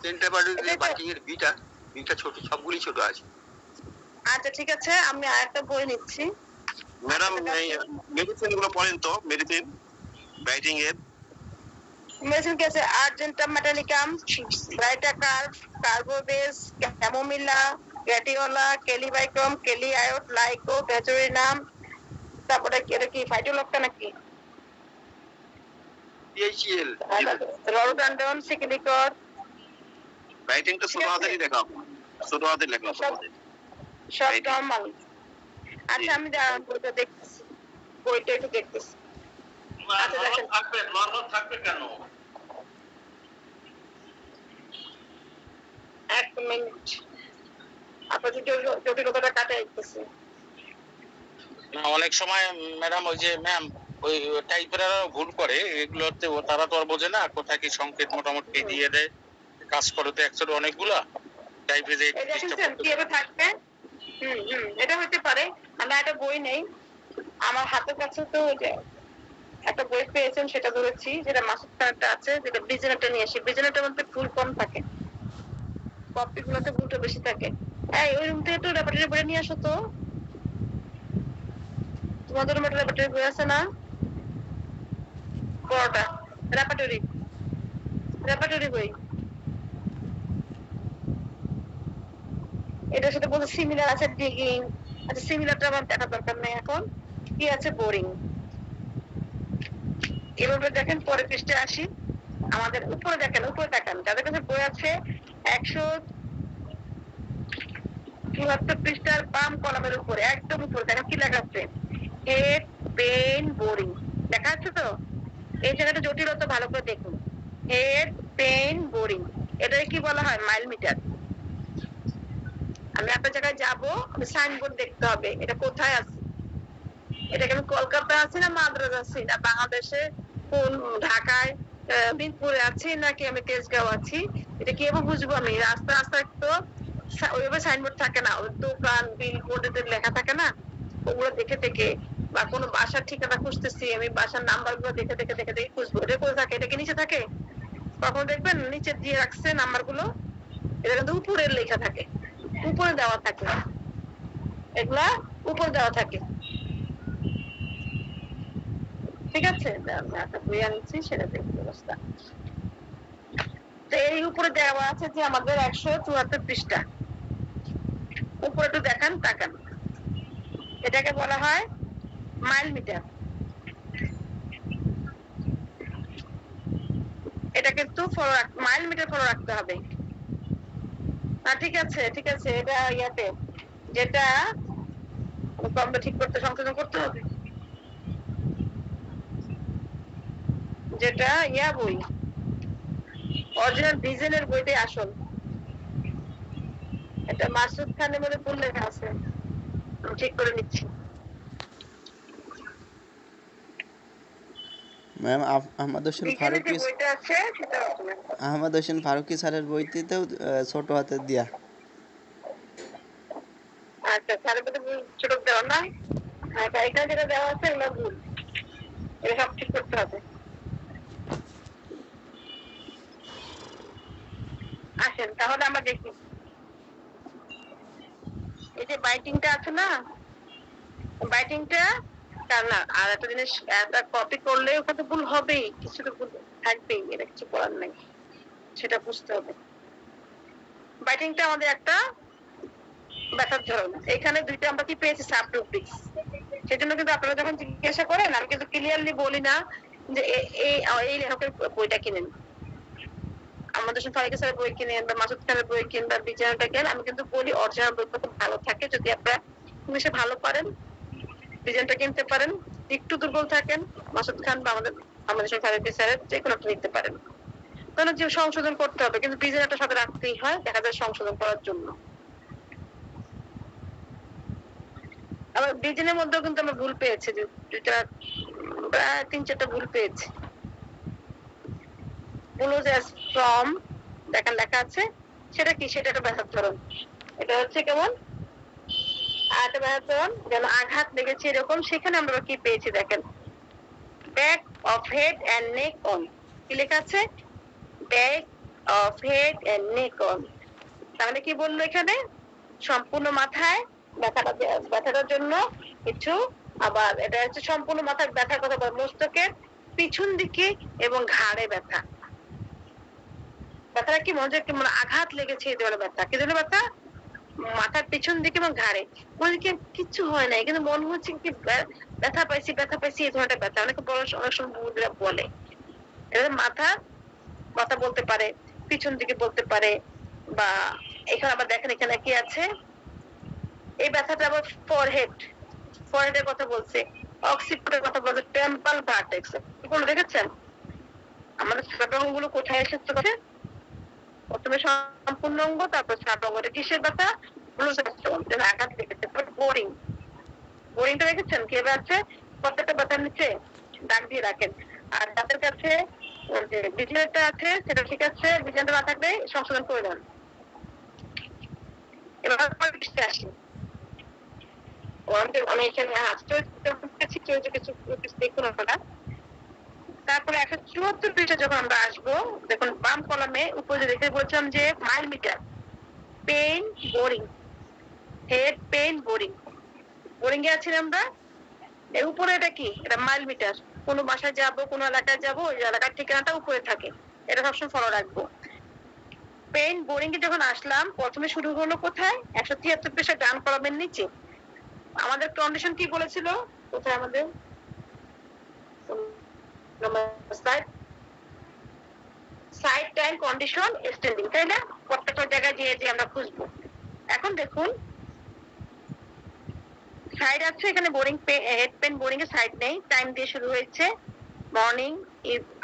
সেন্টার পার্টে বাইটিং এর বিটা ছোট, সবগুলি ছোট আছে। আচ্ছা ঠিক আছে, আমি আরেকটা বই নিচ্ছি। ম্যাডাম মেডিসিন গুলো পড়েন তো, মেডিসিন বাইটিং এর। মেডিসিন কি আছে? আর্জেন্টাম মেটালিকাম, ব্রাইটাকার, কার্বোবেস, ক্যামোমিলা, গ্যাটিওলা, কেলিবাইকম, কেলিআয়োট, লাইকো, ভেজোরিনাম। তারপরে এটা কি ফাইটোলক্টা নাকি? পিএইচএল রডোডান্ডন, সিকিলিকর। বাইটিংটা ছোট হাতেরই লেখা, ছোট হাতের লেখা সব নরমাল। আচ্ছা আমি বইটা দেখতেছি, বইটা একটু দেখতেছি। আচ্ছা দেখেন, নরমাল থাকবে কেন? এক মিনিট, আপনাদের জটিলতাটা কাটাই দিতেছি। অনেক সময় ম্যাডাম ওই যে ম্যাম ওই টাইপের ভুল করে, এগুলোতে তারা তো আর বোঝে না কোথায় কি সংকেত মোটামুটি দিয়ে দেয়, কাজ করে তো একসাথে অনেকগুলা টাইপে যে কিভাবে থাকবে। এটা হতে পারে। আমি একটা বই নেই আমার হাতের কাছে, তো একটা বই পেয়েছেন সেটা ধরেছি, যেটা মাসুদ খানটা আছে, যেটা বিজনেটটা নিয়ে আসি। বিজনেটের মধ্যে ভুল কম থাকে, কপি গুলোতে ভুলটা বেশি থাকে। এই ওই রুম থেকে তো ল্যাবরেটরি বই নিয়ে আসো তো, তোমাদের রুমে ল্যাবরেটরি বই আছে না? বড়টা ল্যাবরেটরি বই। এটার সাথে বলতে সিমিলার আছে ডিগিং। আচ্ছা সিমিলারটা আমার দেখা দরকার নেই এখন। কি আছে? বোরিং। এভাবে দেখেন, পরে পৃষ্ঠে আসি। আমাদের উপরে দেখেন, উপরে দেখেন, যাদের কাছে বই আছে 174 পৃষ্ঠার বাম কলামের উপরে, একদম উপরে দেখেন কি লেখা আছে? হেড পেইন বোরিং দেখা যাচ্ছে তো? এই জায়গাটা জটিলতা ভালো করে দেখুন। হেড পেইন বোরিং, এটা কি বলা হয়? Mile metre. আমি আপনার জায়গায় যাবো, আমি সাইনবোর্ড দেখতে হবে এটা কোথায় আছে। এটাকে আমি কলকাতা আছি না মাদ্রাজ আছি না বাংলাদেশে, কোন ঢাকায় মিরপুরে আছি নাকি আমি তেজগাঁও আছি, এটা কিভাবে বুঝবো আমি? রাস্তা রাস্তায় তো ওইভাবে সাইনবোর্ড থাকে না, ওই দোকান বিলবোর্ডে লেখা থাকে না, ওগুলো দেখে দেখে, বা কোনো বাসার ঠিকানা খুঁজতেছি আমি, বাসার নাম্বার গুলো দেখে দেখে দেখে দেখে খুঁজবো। এটা করে থাকে, এটা কি নিচে থাকে? কখনো দেখবেন নিচে দিয়ে রাখছে নাম্বার গুলো, এটা কিন্তু উপরে লেখা থাকে, উপরে দেওয়া থাকে, এগুলা উপরে দেওয়া থাকে। ঠিক আছে, একটা বই আনছি, সেটা দেখতে ব্যবস্থা। তো এই উপরে দেওয়া আছে যে আমাদের 174 পৃষ্ঠা, উপরে একটু দেখান, তাকান। এটাকে বলা হয় মাইল মিটার। এটা কিন্তু মাইল মিটার ফলো রাখতে হবে। ঠিক আছে ঠিক আছে, এটা ইয়াতে যেটা কমটা ঠিক করতে সংশোধন করতে হবে, যেটা ইয়া বই অরিজিনাল ডিজাইনের বইটাই আসল। এটা মাসুদ খানের মধ্যে ভুল লেখা আছে, আমি ঠিক করে নিচ্ছি। ম্যাম আহমদ হোসেন ডিজাইনের যে ফারুকী, বইটা আছে সেটা রকম। আহমদ হোসেন ফারুকী স্যারের বইটিতেও ছোট হাতের দিয়া। আচ্ছা, স্যারের মধ্যে ছোট দেওয়া না, এখানে যেটা দেওয়া আছে এগুলো ভুল, এটা সব ঠিক করতে হবে। আসেন তাহলে আমরা দেখি, এই যে বাইটিংটা আছে না, বাইটিংটা না, আর একটা জিনিস, একটা কপি করলে ওখানে ভুল হবেই, কিছু তো ভুল থাকবেই, এটা কিছু করার নাই, সেটা বুঝতে হবে। বাইটিংটা আমাদের একটা ব্যথার ধরন, এখানে দুইটা আমরা কি পেয়েছি, সাবটপিক্স। সেজন্য কিন্তু আপনারা যখন জিজ্ঞাসা করেন, আমি কিন্তু ক্লিয়ারলি বলি না যে এই লেখকের বইটা কিনেন, আমাদের ফারুকী স্যারের বই কিনেন, বা মাসুদ খানের বই কিনেন, বা বিজয়টা কিনেন। আমি কিন্তু বলি অরিজিনাল বইটা খুব ভালো থাকে, যদি আপনারা ইংলিশে ভালো পারেন ডিজাইনটা কিনতে পারেন, একটু দুর্বল থাকেন মাসুদ খান বা আমাদের ফারুকী স্যারের যে কোনো একটা নিতে পারেন। কারণ যে সংশোধন করতে হবে, কিন্তু ডিজাইনটা সাথে রাখতেই হয়, দেখা যায় সংশোধন করার জন্য। আবার ডিজাইনের মধ্যেও কিন্তু আমরা ভুল পেয়েছি, যে দুইটা প্রায় 3-4টা ভুল পেয়েছি। ফ্রম দেখেন লেখা আছে, সেটা কি? সেটা একটা ব্যথার ধরন। এটা হচ্ছে কেমন একটা ব্যথার ধরন, যেন আঘাত লেগেছে এরকম। সেখানে আমরা কি পেয়েছি দেখেন, back of head and neck on, কি লেখা আছে? Back of head and neck on. তাহলে কি বললো এখানে? সম্পূর্ণ মাথায় ব্যথাটার জন্য কিছু, আবার এটা হচ্ছে সম্পূর্ণ মাথার ব্যথার কথা বলে, মস্তকের পিছন দিকে এবং ঘাড়ে ব্যথা। ব্যথাটা কি মনে হচ্ছে মানে আঘাত লেগেছে, এই ধরনের ব্যথা। কি ধরনের ব্যথা? মাথার পিছন দিকে এবং ঘাড়ে, মনে কি কিছু হয় নাই, কিন্তু মনে হচ্ছে কি ব্যথা পাইছি এই ধরনের ব্যথা। অনেক সময় বন্ধুরা বলে এটা মাথা কথা বলতে পারে, পিছন দিকে বলতে পারে, বা এখানে আবার দেখেন এখানে কি আছে, এই ব্যথাটা আবার ফরহেডের কথা বলছে, অক্সিপিটাল কথা বলছে, টেম্পাল ভার্টেক্স। এগুলো দেখেছেন আমাদের সাধারণ গুলো কোথায় এসেছে? প্রথমে সম্পূর্ণ অঙ্গ, তারপর সাত অঙ্গটা কিসের ব্যথা? আঘাত লেগেছে। বোরিংটা দেখেছেন কিভাবে আছে? প্রত্যেকটা ব্যথার নিচে দাগ দিয়ে রাখেন। আর যাদের কাছে যে বিজনেসটা আছে সেটা ঠিক আছে, বিজনেসটা না থাকলে সংশোধন করে দেন। এবার আসি, আমি এখানে কিছু দেখুন আপনারা। তারপরে 174 পৃষ্ঠা যখন আমরা আসবো, দেখুন বাম কলামে উপরে দেখে বলছিলাম যে মাইল মিটার, pain boring, head pain boring, boring এ আছি আমরা। এর উপরে এটা কি? এটা মাইল মিটার। কোনো বাসায় যাবো, কোনো এলাকায় যাবো, ওই এলাকার ঠিকানাটা উপরে থাকে, এটা সবসময় ফলো রাখবো। পেইন বোরিং এ যখন আসলাম, প্রথমে শুরু হলো কোথায়? 173 পৃষ্ঠা ডান কলামের নিচে। আমাদের কন্ডিশন কি বলেছিল? কোথায় আমাদের সাইড টাইম কন্ডিশন এক্সটেন্ডিং, তাই না? প্রত্যেকটা জায়গায় যে আমরা খুঁজবো। এখন দেখুন সাইড আছে এখানে, বোরিং হেড পেন বোরিং এর সাইড নেই, টাইম দিয়ে শুরু হয়েছে, মর্নিং,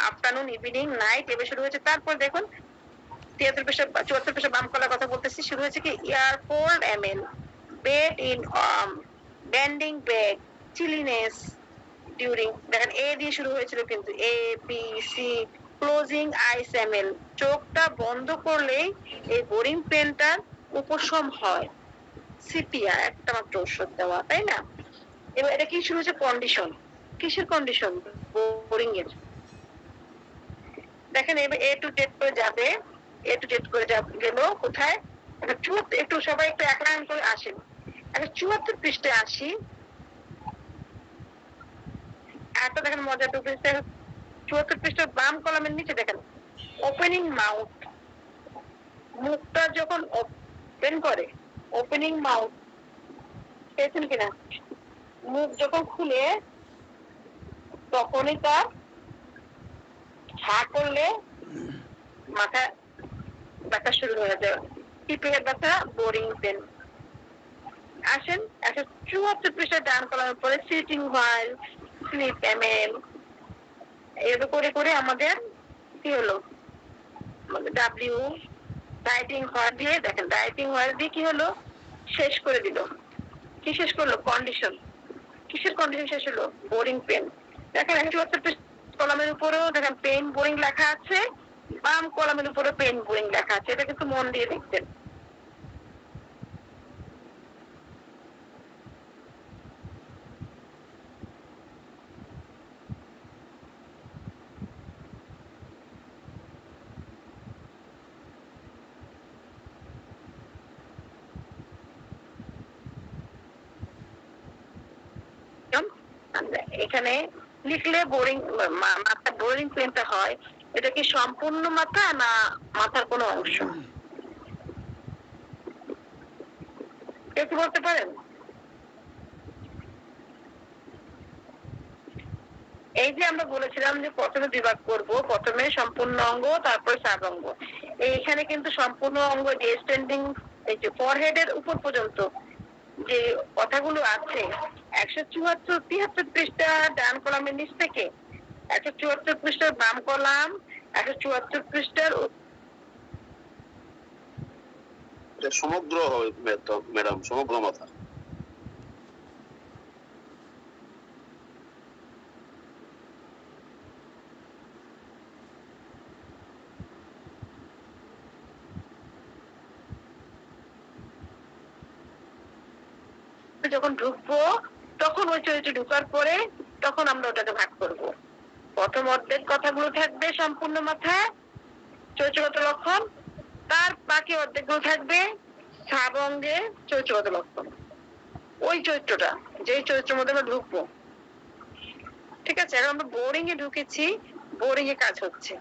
আফটারনুন, ইভিনিং, নাইট এভাবে শুরু হয়েছে। তারপর দেখুন 74 পৃষ্ঠা বাম কলার কথা বলতেছি, শুরু হয়েছে কি? Ear cold ml, bed in bending back, chilliness during. দেখেন এ দিয়ে শুরু হয়েছিল, কিন্তু এ বি সি ক্লোজিং আইএসএমএল, চোখটা বন্ধ করলেই এই বোরিং পেনটার উপশম হয়। সিপিয়া একটা মাত্র ওষুধ দেওয়া, তাই না? এবার এটা কি শুরু হচ্ছে কন্ডিশন, কিসের কন্ডিশন? বোরিং এর। দেখেন এবার এ টু জেড করে যাবে, এ টু জেড করে গেল কোথায়? একটু সবাই একটু এক লাইন করে আসেন। একটা ৭৪ পৃষ্ঠায় আসি। একটা দেখেন মজা, ৭৪ পৃষ্ঠার বাম কলামের নিচে দেখেন ওপেনিং মাউথ, মুখটা যখন ওপেন করে, ওপেনিং মাউথ পেয়েছেন কিনা? মুখ যখন খুলে তখনই তার হা করলে মাথা ব্যথা শুরু হয়ে যায়। কি পেটের ব্যথা? Boring pain. আসেন ৭৪ পৃষ্ঠার ডান কলামের পরে সিটিং হোয়াইল, স্লিপ এমএল, এভাবে করে করে আমাদের কি হলো? ডাব্লিউ রাইটিং হোয়াইল দিয়ে, দেখেন রাইটিং হোয়াইল দিয়ে কি হলো? শেষ করে দিল। কি শেষ করলো? কন্ডিশন। কিসের কন্ডিশন শেষ হলো? Boring pain. দেখেন ৭৪ কলামের উপরেও দেখেন পেন বোরিং লেখা আছে, বাম কলামের উপরে পেন বোরিং লেখা আছে। এটা কিন্তু মন দিয়ে দেখবেন। এখানে লিখলে বোরিং মাথা বোরিং পেনটা হয়, এটা কি সম্পূর্ণ মাথা না মাথার কোনো অংশ? কেউ কি বলতে পারেন? এই যে আমরা বলেছিলাম যে প্রথমে বিভাগ করব, প্রথমে সম্পূর্ণ অঙ্গ, তারপরে সাব অঙ্গ। এইখানে কিন্তু সম্পূর্ণ অঙ্গ যে স্ট্যান্ডিং, এই যে ফরহেডের উপর পর্যন্ত যে কথাগুলো আছে ১৭৪-৭৩ পৃষ্ঠা ডান কলামের নিচ থেকে ১৭৪ পৃষ্ঠার বাম কলাম, ১৭৪ পৃষ্ঠার সমগ্র হবে ম্যাডাম, সমগ্র মাথা। যখন ঢুকবো তখন ওই চরিত্র ঢুকার পরে তখন আমরা ওটাকে ভাগ করব। প্রথম অর্ধেক কথাগুলো থাকবে সম্পূর্ণ মাথায়, চরিত্রগত লক্ষণ, তার বাকি অর্ধেকগুলো থাকবে সাব অঙ্গে চরিত্রগত লক্ষণ। ওই চরিত্রটা, যে চরিত্রের মধ্যে আমরা ঢুকবো, ঠিক আছে? এখন আমরা বোরিং এ ঢুকেছি, বোরিং এ কাজ হচ্ছে।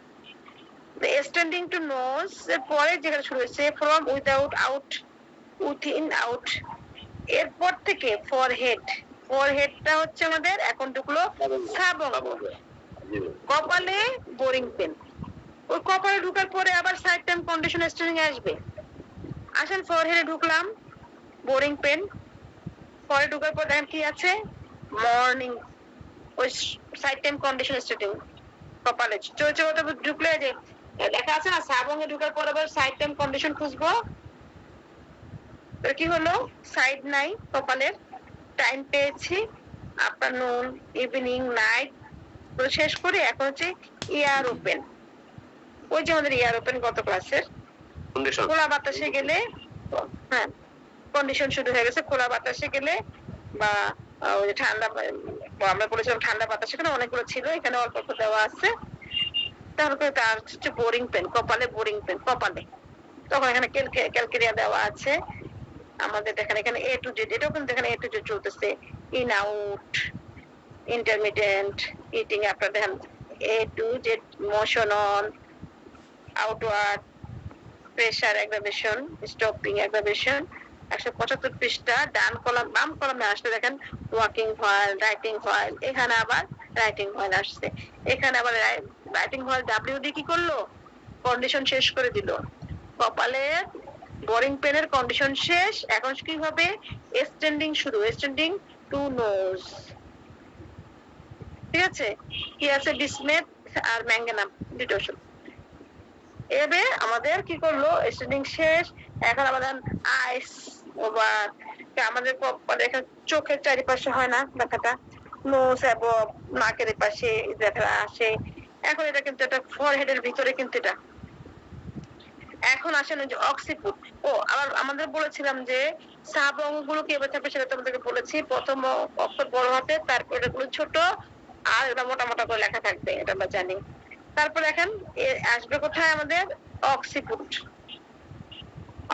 স্ট্যান্ডিং টু নোজ এর পরে যেটা শুরু হয়েছে from without out, within out, এরপর থেকে ফরহেড, ফরহেডটা হচ্ছে আমাদের এখন ঢুকলো সাব অঙ্গ। কপালে বোরিং পেন, ওই কপালে ঢুকার পরে আবার সাইড টাইম কন্ডিশন স্ট্যান্ডিং আসবে। আসেন ফরহেডে ঢুকলাম, বোরিং পেন। পরে ঢুকার পর দেখেন কি আছে? মর্নিং, ওই সাইড টাইম কন্ডিশন স্ট্যান্ডিং কপালে। চরিত্রগত ঢুকলে যে লেখা আছে না, সাব অঙ্গে ঢুকার পর আবার সাইড টাইম কন্ডিশন খুঁজবো। কি হলো? সাইড নাই কপালের, টাইম পেয়েছি আফটারনুন, ইভিনিং, নাইট, তো শেষ করে এখন হচ্ছে ইয়ার ওপেন। ওই যে আমাদের ইয়ার ওপেন গত ক্লাসের, খোলা বাতাসে গেলে, হ্যাঁ কন্ডিশন শুরু হয়ে গেছে। খোলা বাতাসে গেলে বা ওই ঠান্ডা, আমরা বলেছিলাম ঠান্ডা বাতাস, এখানে অনেকগুলো ছিল, এখানে অল্প অল্প দেওয়া আছে। তারপরে তার হচ্ছে বোরিং পেন, কপালে বোরিং পেন, কপালে। তখন এখানে ক্যালকেরিয়া দেওয়া আছে আমাদের। দেখেন এখানে এ টু জেড, এটাও কিন্তু এখানে এ টু জেড চলতেছে। ইন আউট, ইন্টারমিডিয়েন্ট, ইটিং, আপনার দেখেন A to Z, motion on, outward, pressure aggravation, stopping aggravation. ১৭৫ পৃষ্ঠা ডান কলাম, বাম কলামে আসলে দেখেন ওয়াকিং হোয়াইল, রাইটিং হোয়াইল, এখানে আবার রাইটিং হোয়াইল আসছে। এখানে আবার রাইটিং হোয়াইল ডাব্লিউ দিয়ে কি করলো? কন্ডিশন শেষ করে দিল। কপালের বোরিং পেনের কন্ডিশন শেষ, এখন কি হবে? স্ট্যান্ডিং শুরু, স্ট্যান্ডিং টু নোজ, ঠিক আছে? কি আছে? বিসমেথ আর ম্যাঙ্গানাম, দুটো ওষুধ। এবে আমাদের কি করলো? স্ট্যান্ডিং শেষ। এখন আমাদের আইস ওভার, আমাদের কপালে এখানে চোখের চারিপাশে হয় না ব্যথাটা, নোজ এবং নাকের পাশে ব্যথা আসে, এখন এটা কিন্তু একটা ফরহেডের ভিতরে কিন্তু এটা। এখন আসেন যে অক্সিপুট। ও আবার আমাদের বলেছিলাম যে সাব অঙ্গগুলো কিভাবে থাকবে সেটা তোমাদেরকে বলেছি। প্রথম অক্ষর বড় হাতে, তারপর এগুলো ছোট, আর এটা মোটা মোটা করে লেখা থাকবে, এটা আমরা জানি। তারপর এখন আসবে কোথায় আমাদের অক্সিপুট।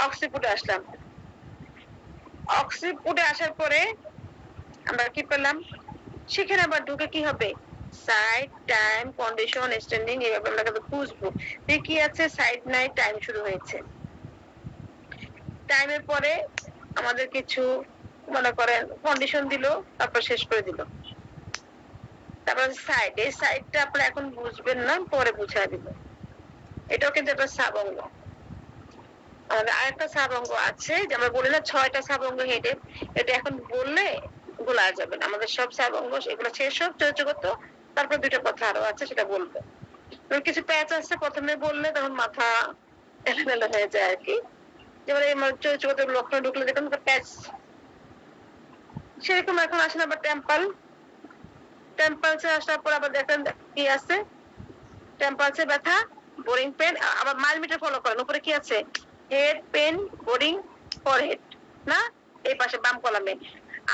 অক্সিপুটে আসলাম। অক্সিপুটে আসার পরে আমরা কি পেলাম, সেখানে আবার ঢুকে কি হবে, সাইড, টাইম, কন্ডিশন, স্ট্যান্ডিং, এইভাবে আমরা কিন্তু বুঝবো কি আছে। সাইড নাই, টাইম শুরু হয়েছে। টাইমের পরে আমাদের কিছু মনে করেন কন্ডিশন দিল, তারপর শেষ করে দিল। তারপর সাইড, এই সাইডটা আপনারা এখন বুঝবেন না, পরে বুঝাই দিব। এটাও কিন্তু একটা সাব অঙ্গ। আমাদের আরেকটা সাব অঙ্গ আছে, যে আমরা বলি না 6টা সাব অঙ্গ হেডে, এটা এখন বললে ভোলা যাবে না। আমাদের সব সাব অঙ্গ এগুলো শেষ হোক চৌচগত, তারপর 2টা কথা আরো আছে সেটা বলবো। কিছু প্যাচ আছে, প্রথমে বললে তখন মাথা এলোমেলো হয়ে যায় আর কি। যেমন এই চৌচগত লক্ষণ ঢুকলে দেখুন প্যাচ, সেরকম এখন আসেন আবার টেম্পল। টেম্পলসে আসার পর আবার দেখেন কি আছে, টেম্পলসে ব্যথা, বোরিং পেন। আবার মাইলমিটার ফলো করেন, উপরে কি আছে, হেড পেন, বোরিং, ফরহেড না, এই পাশে বাম কলামে।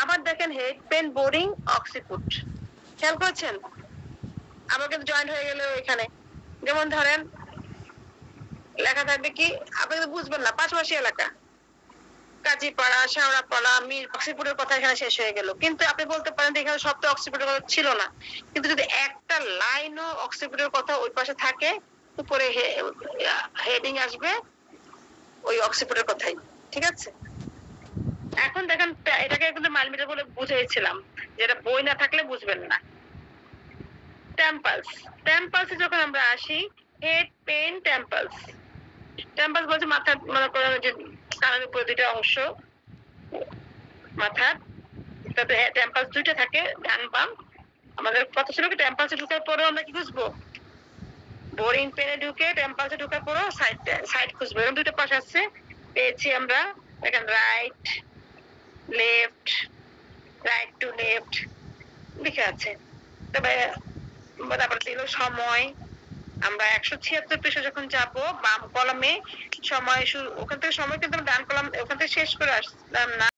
আবার দেখেন হেড পেন, বোরিং, অক্সিপুট। খেয়াল করেছেন? আবার কিন্তু জয়েন্ট হয়ে গেল এখানে। যেমন ধরেন লেখা থাকবে কি, আপনি তো বুঝবেন না, পাশাপাশি এলাকা, কাজীপাড়া, শেওড়াপাড়া, অক্সিপুটের কথা এখানে শেষ হয়ে গেল। কিন্তু আপনি বলতে পারেন যে এখানে সব তো অক্সিপুটের কথা ছিল না, কিন্তু যদি একটা লাইনও অক্সিপুটের কথা ওই পাশে থাকে, উপরে হেডিং আসবে ওই অক্সিপুটের কথাই। ঠিক আছে? এখন দেখেন এটাকে কিন্তু মাইলমিটার বলে বুঝাইছিলাম, যেটা বই না থাকলে বুঝবেন না। টেম্পলস, টেম্পলসে যখন আমরা আসি, হেড, পেন, টেম্পলস। টেম্পলস বলছে মাথা, মনে করেন যে কানের উপরে 2টা অংশ মাথার, তাতে টেম্পলস 2টা থাকে, ডান বাম। আমাদের কথা ছিল কি, টেম্পলসে ঢুকার পরেও আমরা কি খুঁজবো, বোরিং পেনে ঢুকে টেম্পলসে ঢুকার পরেও সাইড খুঁজবো। এরকম 2টা পাশ আছে, পেয়েছি আমরা। দেখেন right, left, right to left লিখে আছে। তবে তারপর দিল সময়। আমরা 176 পৃষ্ঠা যখন যাবো, বাম কলামে সময় শুরু, ওখান থেকে সময় কিন্তু ডান কলাম, ওখান থেকে শেষ করে আসলাম না।